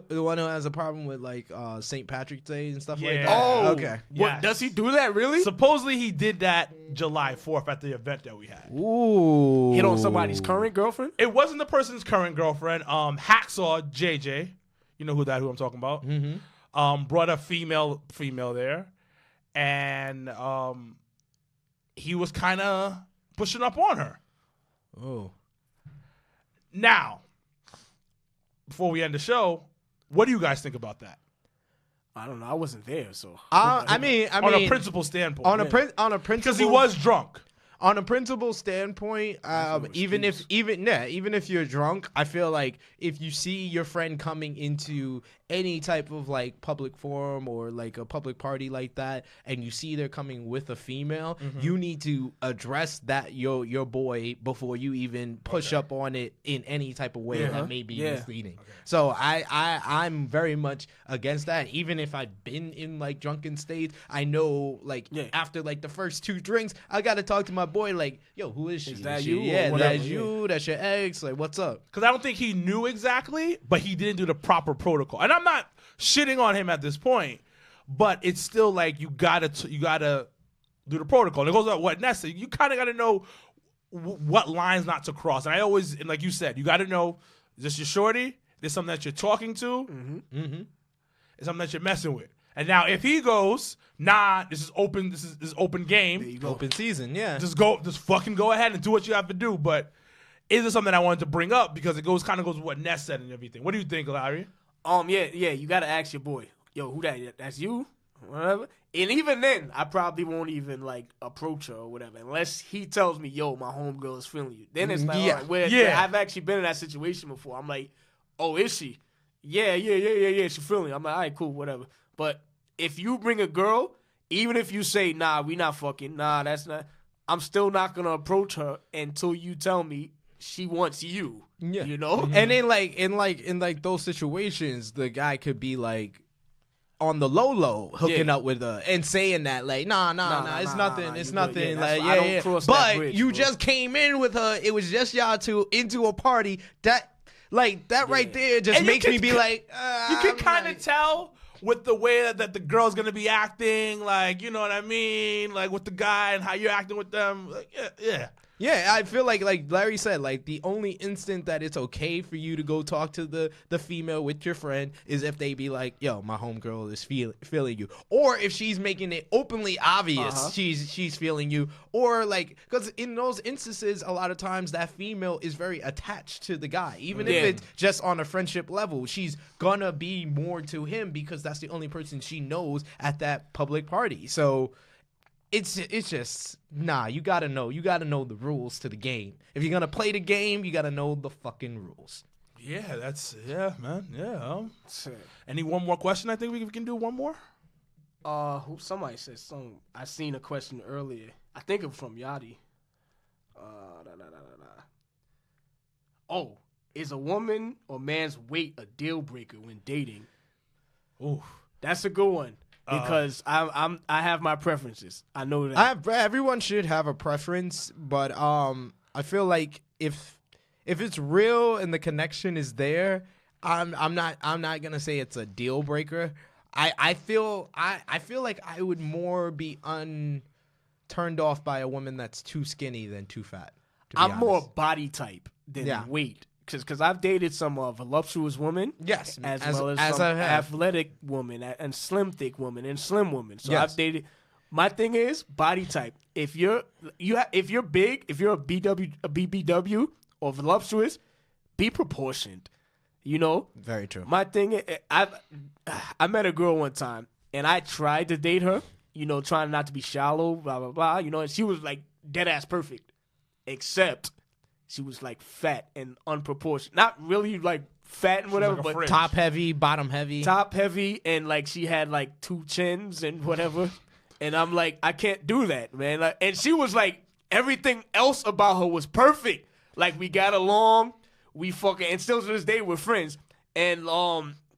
[SPEAKER 1] has a problem with like St. Patrick's Day and stuff like
[SPEAKER 3] Yeah.
[SPEAKER 1] that.
[SPEAKER 2] Oh,
[SPEAKER 1] Okay.
[SPEAKER 2] What,
[SPEAKER 3] Yes.
[SPEAKER 2] does he do that really?
[SPEAKER 3] Supposedly he did that July 4th at the event that we had.
[SPEAKER 1] Ooh.
[SPEAKER 2] Hit on somebody's current girlfriend?
[SPEAKER 3] It wasn't the person's current girlfriend. Hacksaw JJ, you know who I'm talking about.
[SPEAKER 1] Mm-hmm.
[SPEAKER 3] Brought a female there, and he was kind of pushing up on her.
[SPEAKER 1] Oh.
[SPEAKER 3] Now, before we end the show, what do you guys think about that?
[SPEAKER 2] I don't know. I wasn't there, so.
[SPEAKER 1] I mean,
[SPEAKER 3] on a principal standpoint,
[SPEAKER 1] on a principle,
[SPEAKER 3] because he was drunk.
[SPEAKER 1] On a principle standpoint, even if you're drunk, I feel like if you see your friend coming into any type of like public forum or like a public party like that, and you see they're coming with a female, you need to address that your boy before you even push up on it in any type of way that may be misleading. Okay. So I'm very much against that. Even if I've been in like drunken states, I know like after like the first 2 drinks, I gotta talk to my boy like, yo, who is she?
[SPEAKER 2] Is that
[SPEAKER 1] she?
[SPEAKER 2] you?
[SPEAKER 1] Yeah,
[SPEAKER 2] Or
[SPEAKER 1] that's
[SPEAKER 2] whatever,
[SPEAKER 1] you. That's your ex. Like, what's up?
[SPEAKER 3] Because I don't think he knew exactly, but he didn't do the proper protocol. And I'm not shitting on him at this point, but it's still like you gotta do the protocol. And it goes about what Ness said. You kind of gotta know what lines not to cross. And I always, and like you said, you gotta know, is this your shorty? Is this something that you're talking to? Mm-hmm. It's something that you're messing with. And now if he goes, nah, this is open game.
[SPEAKER 1] Open season, yeah.
[SPEAKER 3] Just fucking go ahead and do what you have to do. But is it something I wanted to bring up because it kind of goes with what Ness said and everything. What do you think, Larry?
[SPEAKER 2] Yeah, you gotta ask your boy, yo, who that? That's you, whatever. And even then, I probably won't even like approach her or whatever, unless he tells me, yo, my homegirl is feeling you. Then it's like, all right, I've actually been in that situation before. I'm like, oh, is she? Yeah, she feeling you. I'm like, all right, cool, whatever. But if you bring a girl, even if you say, nah, we not fucking, nah, that's not, I'm still not gonna approach her until you tell me she wants you.
[SPEAKER 1] Yeah.
[SPEAKER 2] You know?
[SPEAKER 1] And then like in those situations, the guy could be like on the low hooking up with her and saying that like nah, it's nothing. Like
[SPEAKER 2] I don't cross that
[SPEAKER 1] but
[SPEAKER 2] bridge,
[SPEAKER 1] you
[SPEAKER 2] bro.
[SPEAKER 1] just came in with her. It was just y'all two into a party that right there just
[SPEAKER 3] And you
[SPEAKER 1] makes
[SPEAKER 3] can-
[SPEAKER 1] me be like
[SPEAKER 3] You can kind of tell with the way that the girl's gonna be acting, like, you know what I mean, like with the guy and how you're acting with them. Like, yeah.
[SPEAKER 1] Yeah, I feel like Larry said, like the only instant that it's okay for you to go talk to the female with your friend is if they be like, yo, my homegirl is feeling you, or if she's making it openly obvious she's feeling you, or like, because in those instances a lot of times that female is very attached to the guy, even if it's just on a friendship level. She's gonna be more to him because that's the only person she knows at that public party. So it's just, nah, you gotta know the rules to the game. If you're gonna play the game, you gotta know the fucking rules.
[SPEAKER 3] Yeah, man. Yeah. Any one more question? I think we can do one more.
[SPEAKER 2] Somebody said something. I seen a question earlier. I think it was from Yachty. Oh, is a woman or man's weight a deal breaker when dating?
[SPEAKER 3] Ooh,
[SPEAKER 2] that's a good one. Because I have my preferences. I know that.
[SPEAKER 1] Everyone should have a preference, but I feel like if it's real and the connection is there, I'm not gonna say it's a deal breaker. I feel like I would more be turned off by a woman that's too skinny than too fat.
[SPEAKER 2] I'm more body type than weight. Because I've dated some voluptuous women,
[SPEAKER 1] yes,
[SPEAKER 2] as well as some athletic women and slim thick women and slim women. So I've dated. My thing is body type. If you're big, if you're a BBW or voluptuous, be proportioned. You know,
[SPEAKER 1] very true.
[SPEAKER 2] My thing, I met a girl one time and I tried to date her. You know, trying not to be shallow, blah blah blah. You know, and she was like dead ass perfect, except she was like fat and unproportioned. Not really like fat and whatever,
[SPEAKER 3] like
[SPEAKER 2] but
[SPEAKER 1] top heavy, bottom heavy.
[SPEAKER 2] Top heavy, and like she had like 2 chins and whatever. And I'm like, I can't do that, man. Like, and she was like, everything else about her was perfect. Like we got along, we fucking, and still to this day we're friends. And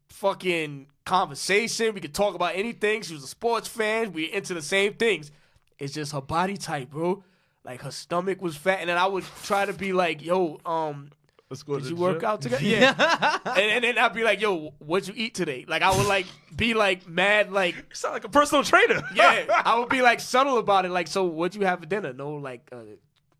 [SPEAKER 2] fucking conversation, we could talk about anything. She was a sports fan. We into the same things. It's just her body type, bro. Like her stomach was fat, and then I would try to be like, "Yo,
[SPEAKER 3] let's go.
[SPEAKER 2] Did you work out together?" Yeah, and then I'd be like, "Yo, what'd you eat today?" Like I would like be like mad, like
[SPEAKER 3] you sound like a personal trainer.
[SPEAKER 2] Yeah, I would be like subtle about it, like, "So what'd you have for dinner?" No, like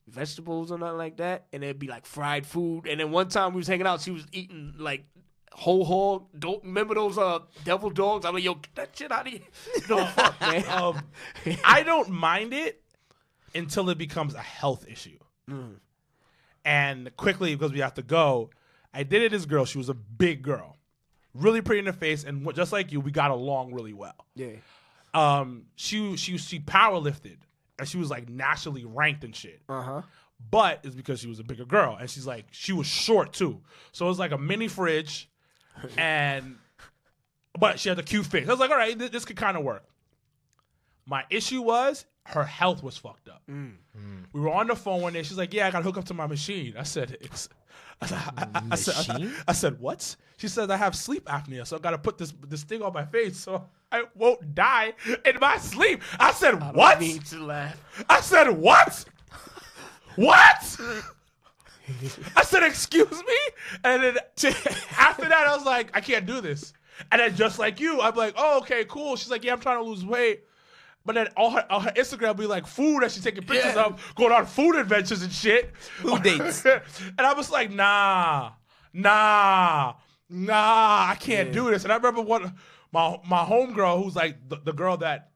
[SPEAKER 2] vegetables or nothing like that, and it'd be like fried food. And then one time we was hanging out, she was eating like whole hog. Don't remember those devil dogs? I'm like, "Yo, get that shit out of here!" No, fuck, man.
[SPEAKER 3] I don't mind it until it becomes a health issue. And quickly, because we have to go, I dated this girl. She was a big girl, really pretty in the face, and just like you, we got along really well.
[SPEAKER 2] Yeah.
[SPEAKER 3] She power lifted, and she was like nationally ranked and shit. But it's because she was a bigger girl, and she was short too. So it was like a mini fridge, but she had a cute face. I was like, all right, this could kind of work. My issue was her health was fucked up. We were on the phone one day. She's like, "Yeah, I got to hook up to my machine." I said, I said, "What?" She says, "I have sleep apnea, so I got to put this thing on my face so I won't die in my sleep." I said, "What?"
[SPEAKER 2] I need to laugh.
[SPEAKER 3] I said, "What? What?" I said, "Excuse me?" And then after that, I was like, "I can't do this." And then just like you, I'm like, "Oh, okay, cool." She's like, "Yeah, I'm trying to lose weight." But then all her Instagram will be like food that she's taking pictures of, going on food adventures and shit.
[SPEAKER 1] Food dates.
[SPEAKER 3] And I was like, nah, I can't do this. And I remember my homegirl, who's like the girl that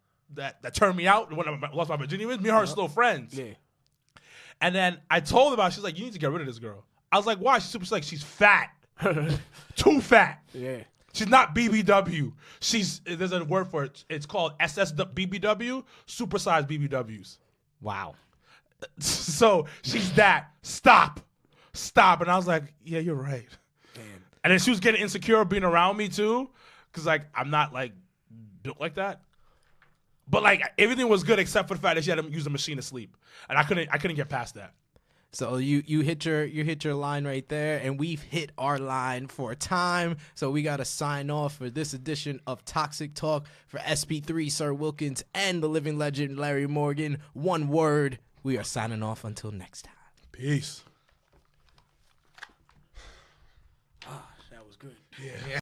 [SPEAKER 3] turned me out when I lost my virginity with, me and her are still friends.
[SPEAKER 2] Yeah.
[SPEAKER 3] And then I told her about it. She's like, "You need to get rid of this girl." I was like, "Why?" She's like, "She's fat. Too fat."
[SPEAKER 2] Yeah.
[SPEAKER 3] She's not BBW. There's a word for it. It's called SSBBW, supersized BBWs.
[SPEAKER 1] Wow.
[SPEAKER 3] So she's that. Stop. And I was like, "Yeah, you're right."
[SPEAKER 2] Damn.
[SPEAKER 3] And then she was getting insecure being around me too, because like I'm not like built like that. But like everything was good except for the fact that she had to use a machine to sleep, and I couldn't get past that.
[SPEAKER 1] So you hit your line right there, and we've hit our line for time. So we gotta sign off for this edition of Toxic Talk for SP3, Sir Wilkins, and the living legend Larry Morgan. One word. We are signing off until next time.
[SPEAKER 3] Peace.
[SPEAKER 2] That was good.
[SPEAKER 3] Yeah.